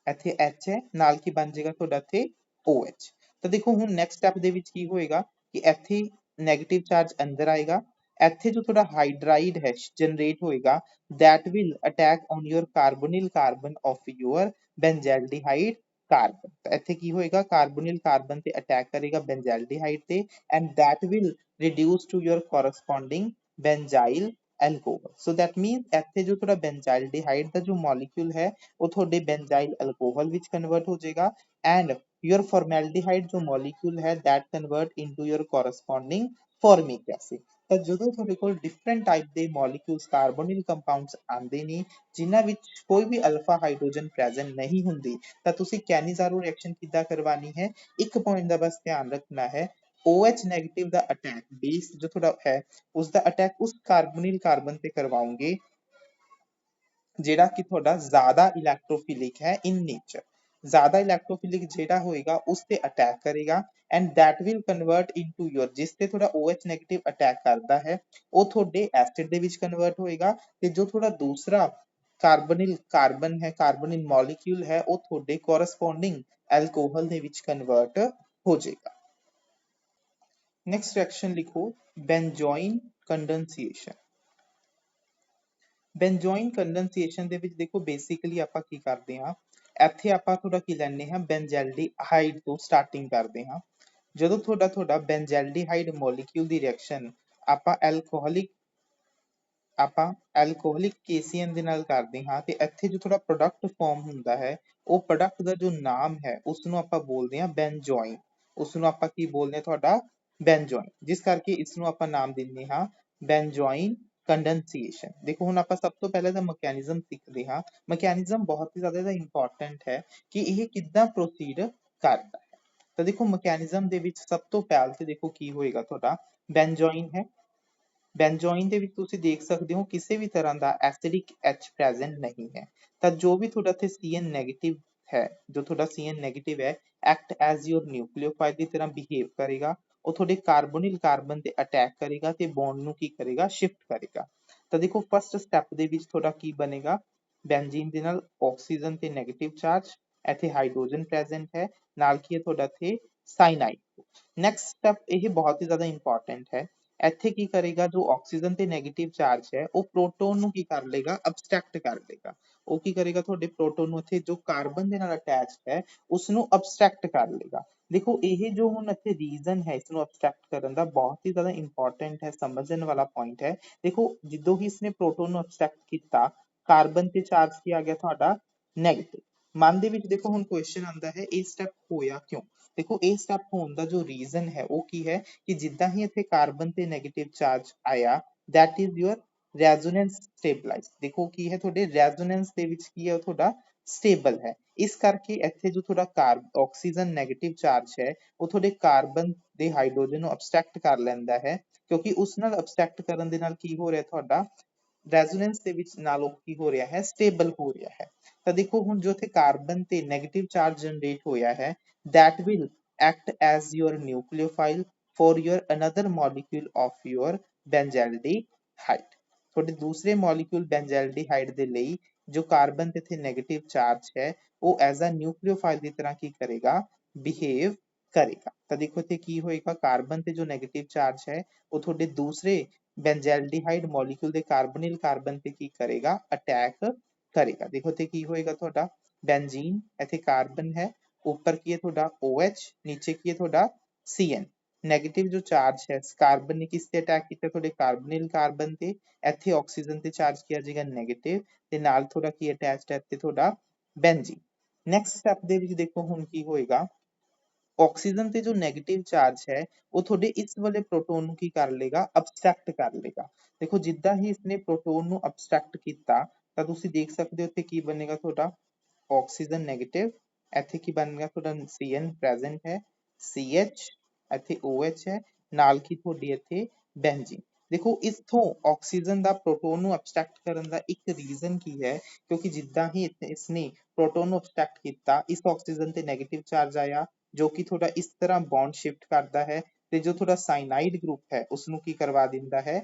ਇੱਥੇ H ਹੈ ਨਾਲ ਕੀ ਬਣ ਜਾਏਗਾ ਤੁਹਾਡਾ ਇੱਥੇ OH। ਤਾਂ ਦੇਖੋ ਹੁਣ ਨੈਕਸਟ ਸਟੈਪ ਦੇ ਵਿੱਚ ਕੀ ਹੋਏਗਾ ਕਿ ਇੱਥੇ ਨੈਗੇਟਿਵ ਚਾਰਜ ਅੰਦਰ ਆਏਗਾ, ਇੱਥੇ ਜੋ ਤੁਹਾਡਾ ਹਾਈਡਰਾਈਡ ਹੈ ਜਨਰੇਟ ਹੋਏਗਾ that will attack on your carbonyl carbon of your benzaldehyde carbon। ਤਾਂ ਇੱਥੇ ਕੀ ਹੋਏਗਾ, ਕਾਰਬੋਨਿਲ ਕਾਰਬਨ ਤੇ ਅਟੈਕ ਕਰੇਗਾ ਬੈਂਜ਼ੈਲਡੀਹਾਈਡ ਤੇ and that will reduce to your corresponding benzyl alcohol। so that means ਇੱਥੇ ਜੋ ਤੁਹਾਡਾ ਬੈਂਜ਼ੈਲਡੀਹਾਈਡ ਦਾ ਜੋ ਮੋਲੀਕਿਊਲ ਹੈ ਉਹ ਤੁਹਾਡੇ ਬੈਂਜ਼ਾਈਲ ਅਲਕੋਹਲ ਵਿੱਚ ਕਨਵਰਟ ਹੋ ਜਾਏਗਾ and your formaldehyde ਜੋ molecule ਹੈ that convert into your corresponding formic acid। ਤਾਂ ਜਦੋਂ ਤੁਹਾਡੇ ਕੋਲ ਡਿਫਰੈਂਟ ਟਾਈਪ ਦੇ ਮੋਲੀਕਿਊਲਸ ਕਾਰਬੋਨਿਲ ਕੰਪਾਊਂਡਸ ਆਉਂਦੇ ਨੇ ਜਿਨ੍ਹਾਂ ਵਿੱਚ ਕੋਈ ਵੀ ਅਲਫਾ ਹਾਈਡਰੋਜਨ ਪ੍ਰੈਜ਼ੈਂਟ ਨਹੀਂ ਹੁੰਦੀ, ਤਾਂ ਤੁਸੀਂ ਕੈਨੀਜ਼ਾਰੋ ਰਿਐਕਸ਼ਨ ਕਿੱਦਾਂ ਕਰਵਾਣੀ ਹੈ? ਇੱਕ ਪੁਆਇੰਟ ਦਾ ਬਸ ਧਿਆਨ ਰੱਖਣਾ ਹੈ, OH ਨੈਗੇਟਿਵ ਦਾ ਅਟੈਕ ਬੇਸ ਜੋ ਤੁਹਾਡਾ ਹੈ ਉਸ ਦਾ ਅਟੈਕ ਉਸ ਕਾਰਬੋਨਿਲ ਕਾਰਬਨ ਤੇ ਕਰਵਾਓਗੇ ਜਿਹੜਾ ਕਿ ਤੁਹਾਡਾ ਜ਼ਿਆਦਾ ਇਲੈਕਟ੍ਰੋਫਿਲਿਕ ਹੈ ਇਨ ਨੇਚਰ। ਜ਼ਿਆਦਾ ਇਲੈਕਟ੍ਰੋਫਿਲਿਕ ਜਿਹੜਾ ਹੋਏਗਾ ਉਸ ਤੇ ਅਟੈਕ ਕਰੇਗਾ and that will convert into your, ਜਿਸ ਤੇ ਤੁਹਾਡਾ OH ਨੈਗੇਟਿਵ ਅਟੈਕ ਕਰਦਾ ਹੈ ਉਹ ਤੁਹਾਡੇ ਐਸਿਡ ਦੇ ਵਿੱਚ ਕਨਵਰਟ ਹੋਏਗਾ, ਤੇ ਜੋ ਤੁਹਾਡਾ ਦੂਸਰਾ ਕਾਰਬੋਨਿਲ ਕਾਰਬਨ ਹੈ, ਕਾਰਬੋਨਿਲ ਮੋਲੀਕਿਊਲ ਹੈ, ਉਹ ਤੁਹਾਡੇ ਕੋਰਸਪੋਂਡਿੰਗ ਐਲਕੋਹਲ ਦੇ ਵਿੱਚ ਕਨਵਰਟ ਹੋ ਜਾਏਗਾ। ਨੈਕਸਟ ਰਿਐਕਸ਼ਨ ਲਿਖੋ, ਬੈਂਜੋਇਨ ਕੰਡੈਂਸੇਸ਼ਨ। ਬੈਂਜੋਇਨ ਕੰਡੈਂਸੇਸ਼ਨ ਦੇ ਵਿੱਚ ਦੇਖੋ ਬੇਸਿਕਲੀ ਆਪਾਂ ਕੀ ਕਰਦੇ ਹਾਂ, ਇੱਥੇ ਆਪਾਂ ਥੋੜਾ ਕੀ ਲੈਂਦੇ ਹਾਂ, ਬੈਂਜੈਲਡੀਹਾਈਡ ਤੋਂ ਸਟਾਰਟਿੰਗ ਕਰਦੇ ਹਾਂ। ਜਦੋਂ ਤੁਹਾਡਾ ਬੈਂਜੈਲਡੀਹਾਈਡ ਮੋਲੀਕਿਊਲ ਦੀ ਰਿਐਕਸ਼ਨ ਆਪਾਂ ਐਲਕੋਹਲਿਕ KCN ਦੇ ਨਾਲ ਕਰਦੇ ਹਾਂ, ਤੇ ਇੱਥੇ ਜੋ ਥੋੜਾ ਪ੍ਰੋਡਕਟ ਫਾਰਮ ਹੁੰਦਾ ਹੈ ਉਹ ਪ੍ਰੋਡਕਟ ਦਾ ਜੋ ਨਾਮ ਹੈ ਉਸ ਨੂੰ ਆਪਾਂ ਬੋਲਦੇ ਹਾਂ ਬੈਂਜੋਇਨ। ਉਸ ਨੂੰ ਆਪਾਂ ਕੀ ਬੋਲਦੇ ਹਾਂ, ਤੁਹਾਡਾ ਬੈਂਜੋਇਨ, ਜਿਸ ਕਰਕੇ ਇਸ ਨੂੰ ਆਪਾਂ ਨਾਮ ਦਿੰਦੇ ਹਾਂ ਬੈਂਜੋਇਨ ਕੰਡੈਂਸੇਸ਼ਨ। ਦੇਖੋ ਹੁਣ ਆਪਾਂ ਸਭ ਤੋਂ ਪਹਿਲਾਂ ਤਾਂ ਮਕੈਨਿਜ਼ਮ ਸਿੱਖਦੇ ਹਾਂ। ਮਕੈਨਿਜ਼ਮ ਬਹੁਤ ਹੀ ਜ਼ਿਆਦਾ ਇੰਪੋਰਟੈਂਟ ਹੈ ਕਿ ਇਹ ਕਿੱਦਾਂ ਪ੍ਰੋਸੀਡ ਕਰਦਾ ਹੈ। ਤਾਂ ਦੇਖੋ ਮਕੈਨਿਜ਼ਮ ਦੇ ਵਿੱਚ ਸਭ ਤੋਂ ਪਹਿਲਾਂ ਤੇ ਦੇਖੋ ਕੀ ਹੋਏਗਾ, ਤੁਹਾਡਾ ਬੈਂਜੋਇਨ ਹੈ। ਬੈਂਜੋਇਨ ਦੇ ਵਿੱਚ ਤੁਸੀਂ ਦੇਖ ਸਕਦੇ ਹੋ ਕਿਸੇ ਵੀ ਤਰ੍ਹਾਂ ਦਾ ਐਸਿਡਿਕ H ਪ੍ਰੈਜ਼ੈਂਟ ਨਹੀਂ ਹੈ, ਤਾਂ ਜੋ ਵੀ ਤੁਹਾਡਾ ਇੱਥੇ CN ਨੈਗੇਟਿਵ ਹੈ, ਜੋ ਤੁਹਾਡਾ CN ਨੈਗੇਟਿਵ ਹੈ, ਐਕਟ ਐਜ਼ ਯੋਰ ਨਿਊਕਲੀਓਫਾਈਲ ਦੀ ਤਰ੍ਹਾਂ ਬਿਹੇਵ ਕਰੇਗਾ। ਉਹ ਤੁਹਾਡੇ ਕਾਰਬੋਨਿਲ ਕਾਰਬਨ ਤੇ ਅਟੈਕ ਕਰੇਗਾ ਤੇ ਬੌਂਡ ਨੂੰ ਕੀ ਕਰੇਗਾ, ਸ਼ਿਫਟ ਕਰੇਗਾ। ਤਾਂ ਦੇਖੋ ਫਸਟ ਸਟੈਪ ਦੇ ਵਿੱਚ ਤੁਹਾਡਾ ਕੀ ਬਣੇਗਾ, ਬੈਂਜ਼ੀਨ ਦੇ ਨਾਲ ਆਕਸੀਜਨ ਤੇ ਨੈਗੇਟਿਵ ਚਾਰਜ, ਇੱਥੇ ਹਾਈਡਰੋਜਨ ਪ੍ਰੈਜ਼ੈਂਟ ਹੈ, ਨਾਲ ਕੀ ਹੈ ਤੁਹਾਡਾ ਇੱਥੇ ਸਾਇਨਾਈਡ। ਨੈਕਸਟ ਸਟੈਪ ਇਹ ਬਹੁਤ ਹੀ ਜ਼ਿਆਦਾ ਇੰਪੋਰਟੈਂਟ ਹੈ, ਇੱਥੇ ਕੀ ਕਰੇਗਾ, ਜੋ ਆਕਸੀਜਨ ਤੇ ਨੈਗੇਟਿਵ ਚਾਰਜ ਹੈ ਉਹ ਪ੍ਰੋਟੋਨ ਨੂੰ ਕੀ ਕਰ ਲੇਗਾ, ਅਬਸਟ੍ਰੈਕਟ ਕਰ ਲੇਗਾ। ਉਹ ਕੀ ਕਰੇਗਾ, ਤੁਹਾਡੇ ਪ੍ਰੋਟੋਨ ਨੂੰ ਇੱਥੇ ਜੋ ਕਾਰਬਨ ਦੇ ਨਾਲ ਅਟੈਚਡ ਹੈ ਉਸ ਨੂੰ ਅਬਸਟ੍ਰੈਕਟ ਕਰ ਲੇਗਾ। ਦੇਖੋ ਇਹ ਜੋ ਹੁਣ ਇੱਥੇ ਰੀਜ਼ਨ ਹੈ ਇਸ ਨੂੰ ਅਬਸਟ੍ਰੈਕਟ ਕਰਨ ਦਾ, ਬਹੁਤ ਹੀ ਜ਼ਿਆਦਾ ਇੰਪੋਰਟੈਂਟ ਹੈ, ਸਮਝਣ ਵਾਲਾ ਪੁਆਇੰਟ ਹੈ। ਦੇਖੋ ਜਦੋਂ ਹੀ ਇਸਨੇ ਪ੍ਰੋਟੋਨ ਨੂੰ ਅਬਸਟ੍ਰੈਕਟ ਕੀਤਾ, ਕਾਰਬਨ ਤੇ ਚਾਰਜ ਕੀ ਆ ਗਿਆ ਤੁਹਾਡਾ ਨੈਗੇਟਿਵ। ਮਨ ਦੇ ਵਿੱਚ ਦੇਖੋ ਹੁਣ ਕੁਐਸਚਨ ਆਉਂਦਾ ਹੈ ਇਹ ਸਟੈਪ ਹੋਇਆ ਕਿਉਂ? ਦੇਖੋ ਇਹ ਸਟੈਪ ਹੋਣ ਦਾ ਜੋ ਰੀਜ਼ਨ ਹੈ ਉਹ ਕੀ ਹੈ ਕਿ ਜਿੱਦਾਂ ਹੀ ਇੱਥੇ ਕਾਰਬਨ ਤੇ ਨੈਗੇਟਿਵ ਚਾਰਜ ਆਇਆ, that is your resonance stabilize। ਦੇਖੋ ਕੀ ਹੈ, ਤੁਹਾਡੇ ਰੈਜ਼ੋਨੈਂਸ ਦੇ ਵਿੱਚ ਕੀ ਹੈ, ਉਹ ਤੁਹਾਡਾ ਸਟੇਬਲ ਹੈ। ਇਸ ਕਰਕੇ ਇੱਥੇ ਜੋ ਤੁਹਾਡਾ ਆਕਸੀਜਨ ਨੈਗੇਟਿਵ ਚਾਰਜ ਹੈ ਉਹ ਤੁਹਾਡੇ ਕਾਰਬਨ ਦੇ ਹਾਈਡਰੋਜਨ ਨੂੰ ਅਬਸਟ੍ਰੈਕਟ ਕਰ ਲੈਂਦਾ ਹੈ, ਕਿਉਂਕਿ ਉਸ ਨਾਲ ਅਬਸਟ੍ਰੈਕਟ ਕਰਨ ਦੇ ਨਾਲ ਕੀ ਹੋ ਰਿਹਾ, ਤੁਹਾਡਾ ਰੈਜ਼ੋਨੈਂਸ ਦੇ ਵਿੱਚ ਨਾਲੋਂ ਕੀ ਹੋ ਰਿਹਾ ਹੈ, ਸਟੇਬਲ ਹੋ ਰਿਹਾ ਹੈ। ਤਾਂ ਦੇਖੋ ਹੁਣ ਜੋ ਇੱਥੇ ਕਾਰਬਨ ਤੇ ਨੈਗੇਟਿਵ ਚਾਰਜ ਜਨਰੇਟ ਹੋਇਆ ਹੈ, that will act as your nucleophile for your another molecule of your benzaldehyde। ਤੁਹਾਡੇ ਦੂਸਰੇ ਮੋਲੀਕਿਊਲ ਬੈਂਜ਼ੈਲਡੀਹਾਈਡ ਦੇ ਲਈ ਜੋ ਕਾਰਬਨ ਤੇ ਇੱਥੇ ਨੈਗੇਟਿਵ ਚਾਰਜ ਹੈ ਉਹ ਐਜ਼ ਅ ਨਿਊਕਲੀਓਫਾਈਲ ਦੀ ਤਰ੍ਹਾਂ ਕੀ ਕਰੇਗਾ, ਬਿਹੇਵ ਕਰੇਗਾ। ਤਾਂ ਦੇਖੋ ਇੱਥੇ ਕੀ ਹੋਏਗਾ, ਕਾਰਬਨ ਤੇ ਜੋ ਨੈਗੇਟਿਵ ਚਾਰਜ ਹੈ ਉਹ ਤੁਹਾਡੇ ਦੂਸਰੇ ਬੈਂਜ਼ੈਲਡੀਹਾਈਡ ਮੋਲੀਕਿਊਲ ਦੇ ਕਾਰਬੋਨਿਲ ਕਾਰਬਨ ਤੇ ਕੀ ਕਰੇਗਾ, ਅਟੈਕ ਕਰੇਗਾ। ਦੇਖੋ ਇੱਥੇ ਕੀ ਹੋਏਗਾ, ਤੁਹਾਡਾ ਬੈਂਜ਼ੀਨ, ਇੱਥੇ ਕਾਰਬਨ ਹੈ, ਉੱਪਰ ਕੀ ਹੈ ਤੁਹਾਡਾ OH, ਨੀਚੇ ਕੀ ਹੈ ਤੁਹਾਡਾ CN। ਨੈਗੇਟਿਵ ਜੋ ਚਾਰਜ ਹੈ ਕਾਰਬਨ ਨੇ ਕਿਸ ਤੇ ਅਟੈਕ ਕੀਤਾ, ਤੁਹਾਡੇ ਕਾਰਬੋਨਿਲ ਕਾਰਬਨ ਤੇ, ਇੱਥੇ ਆਕਸੀਜਨ ਤੇ ਚਾਰਜ ਕਿਹਾ ਜਾਏਗਾ ਨੈਗੇਟਿਵ, ਤੇ ਨਾਲ ਤੁਹਾਡਾ ਕੀ ਅਟੈਚਡ ਹੈ ਇੱਥੇ ਤੁਹਾਡਾ ਬੈਂਜ਼ੀਨ। ਨੈਕਸਟ ਸਟੈਪ ਦੇ ਵਿੱਚ ਦੇਖੋ ਹੁਣ ਕੀ ਹੋਏਗਾ, ਆਕਸੀਜਨ ਤੇ ਜੋ ਨੈਗੇਟਿਵ ਚਾਰਜ ਹੈ ਉਹ ਤੁਹਾਡੇ ਇਸ ਵਾਲੇ ਪ੍ਰੋਟੋਨ ਨੂੰ ਕੀ ਕਰ ਲੇਗਾ, ਅਬਸਟ੍ਰੈਕਟ ਕਰ ਲੇਗਾ। ਦੇਖੋ ਜਿੱਦਾਂ ਹੀ ਇਸਨੇ ਪ੍ਰੋਟੋਨ ਨੂੰ ਅਬਸਟ੍ਰੈਕਟ ਕੀਤਾ ਤਾਂ ਤੁਸੀਂ ਦੇਖ ਸਕਦੇ ਹੋ ਇੱਥੇ ਕੀ ਬਣੇਗਾ, ਤੁਹਾਡਾ ਆਕਸੀਜਨ ਨੈਗੇਟਿਵ, ਇੱਥੇ ਕੀ ਬਣ ਗਿਆ ਤੁਹਾਡਾ CN ਪ੍ਰੈਜ਼ੈਂਟ ਹੈ, CH, ਇੱਥੇ OH ਹੈ, ਨਾਲ ਕੀ ਤੁਹਾਡੀ ਇੱਥੇ ਬੈਂਜ਼ੀਨ। ਦੇਖੋ ਇਥੋਂ ਆਕਸੀਜਨ ਦਾ ਪ੍ਰੋਟੋਨ ਨੂੰ ਅਬਸਟ੍ਰੈਕਟ ਕਰਨ ਦਾ ਇੱਕ ਰੀਜ਼ਨ ਕੀ ਹੈ, ਕਿਉਂਕਿ ਜਿੱਦਾਂ ਹੀ ਇਸਨੇ ਪ੍ਰੋਟੋਨ ਨੂੰ ਅਬਸਟ੍ਰੈਕਟ ਕੀਤਾ, ਇਸ ਆਕਸੀਜਨ ਤੇ ਨੈਗੇਟਿਵ ਚਾਰਜ ਆਇਆ ਜੋ ਕਿ ਤੁਹਾਡਾ ਇਸ ਤਰ੍ਹਾਂ ਬੌਂਡ ਸ਼ਿਫਟ ਕਰਦਾ ਹੈ, ਤੇ ਜੋ ਤੁਹਾਡਾ ਸਾਇਨਾਈਡ ਗਰੁੱਪ ਹੈ ਉਸ ਨੂੰ ਕੀ ਕਰਵਾ ਦਿੰਦਾ ਹੈ,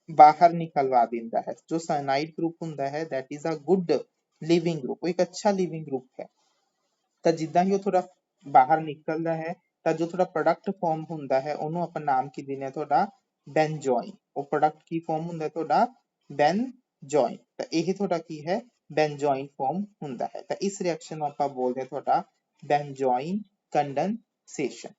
ਬਾਹਰ ਨਿਕਲਵਾ ਦਿੰਦਾ ਹੈ। ਜੋ ਸਾਇਨਾਈਡ ਗਰੁੱਪ ਹੁੰਦਾ ਹੈ that is a good living group, ਉਹ ਇੱਕ ਅੱਛਾ ਲਿਵਿੰਗ ਗਰੁੱਪ ਹੈ। ਤਾਂ ਜਿੱਦਾਂ ਹੀ ਉਹ ਤੁਹਾਡਾ ਬਾਹਰ ਨਿਕਲਦਾ ਹੈ ਤਾਂ ਜੋ ਤੁਹਾਡਾ ਪ੍ਰੋਡਕਟ ਫਾਰਮ ਹੁੰਦਾ ਹੈ ਉਹਨੂੰ ਆਪਾਂ ਨਾਮ ਕੀ ਦਿੰਦੇ ਹਾਂ, ਤੁਹਾਡਾ ਬੈਂਜੋਇਨ। ਉਹ ਪ੍ਰੋਡਕਟ ਕੀ ਫਾਰਮ ਹੁੰਦਾ ਤੁਹਾਡਾ ਬੈਂਜੋਇਨ। ਤਾਂ ਇਹ ਤੁਹਾਡਾ ਕੀ ਹੈ, ਬੈਂਜੋਇਨ ਫਾਰਮ ਹੁੰਦਾ ਹੈ। ਤਾਂ ਇਸ ਰਿਐਕਸ਼ਨ ਨੂੰ ਆਪਾਂ ਬੋਲਦੇ ਹਾਂ ਤੁਹਾਡਾ ਬੈਂਜੋਇਨ ਕੰਡੈਂਸੇਸ਼ਨ।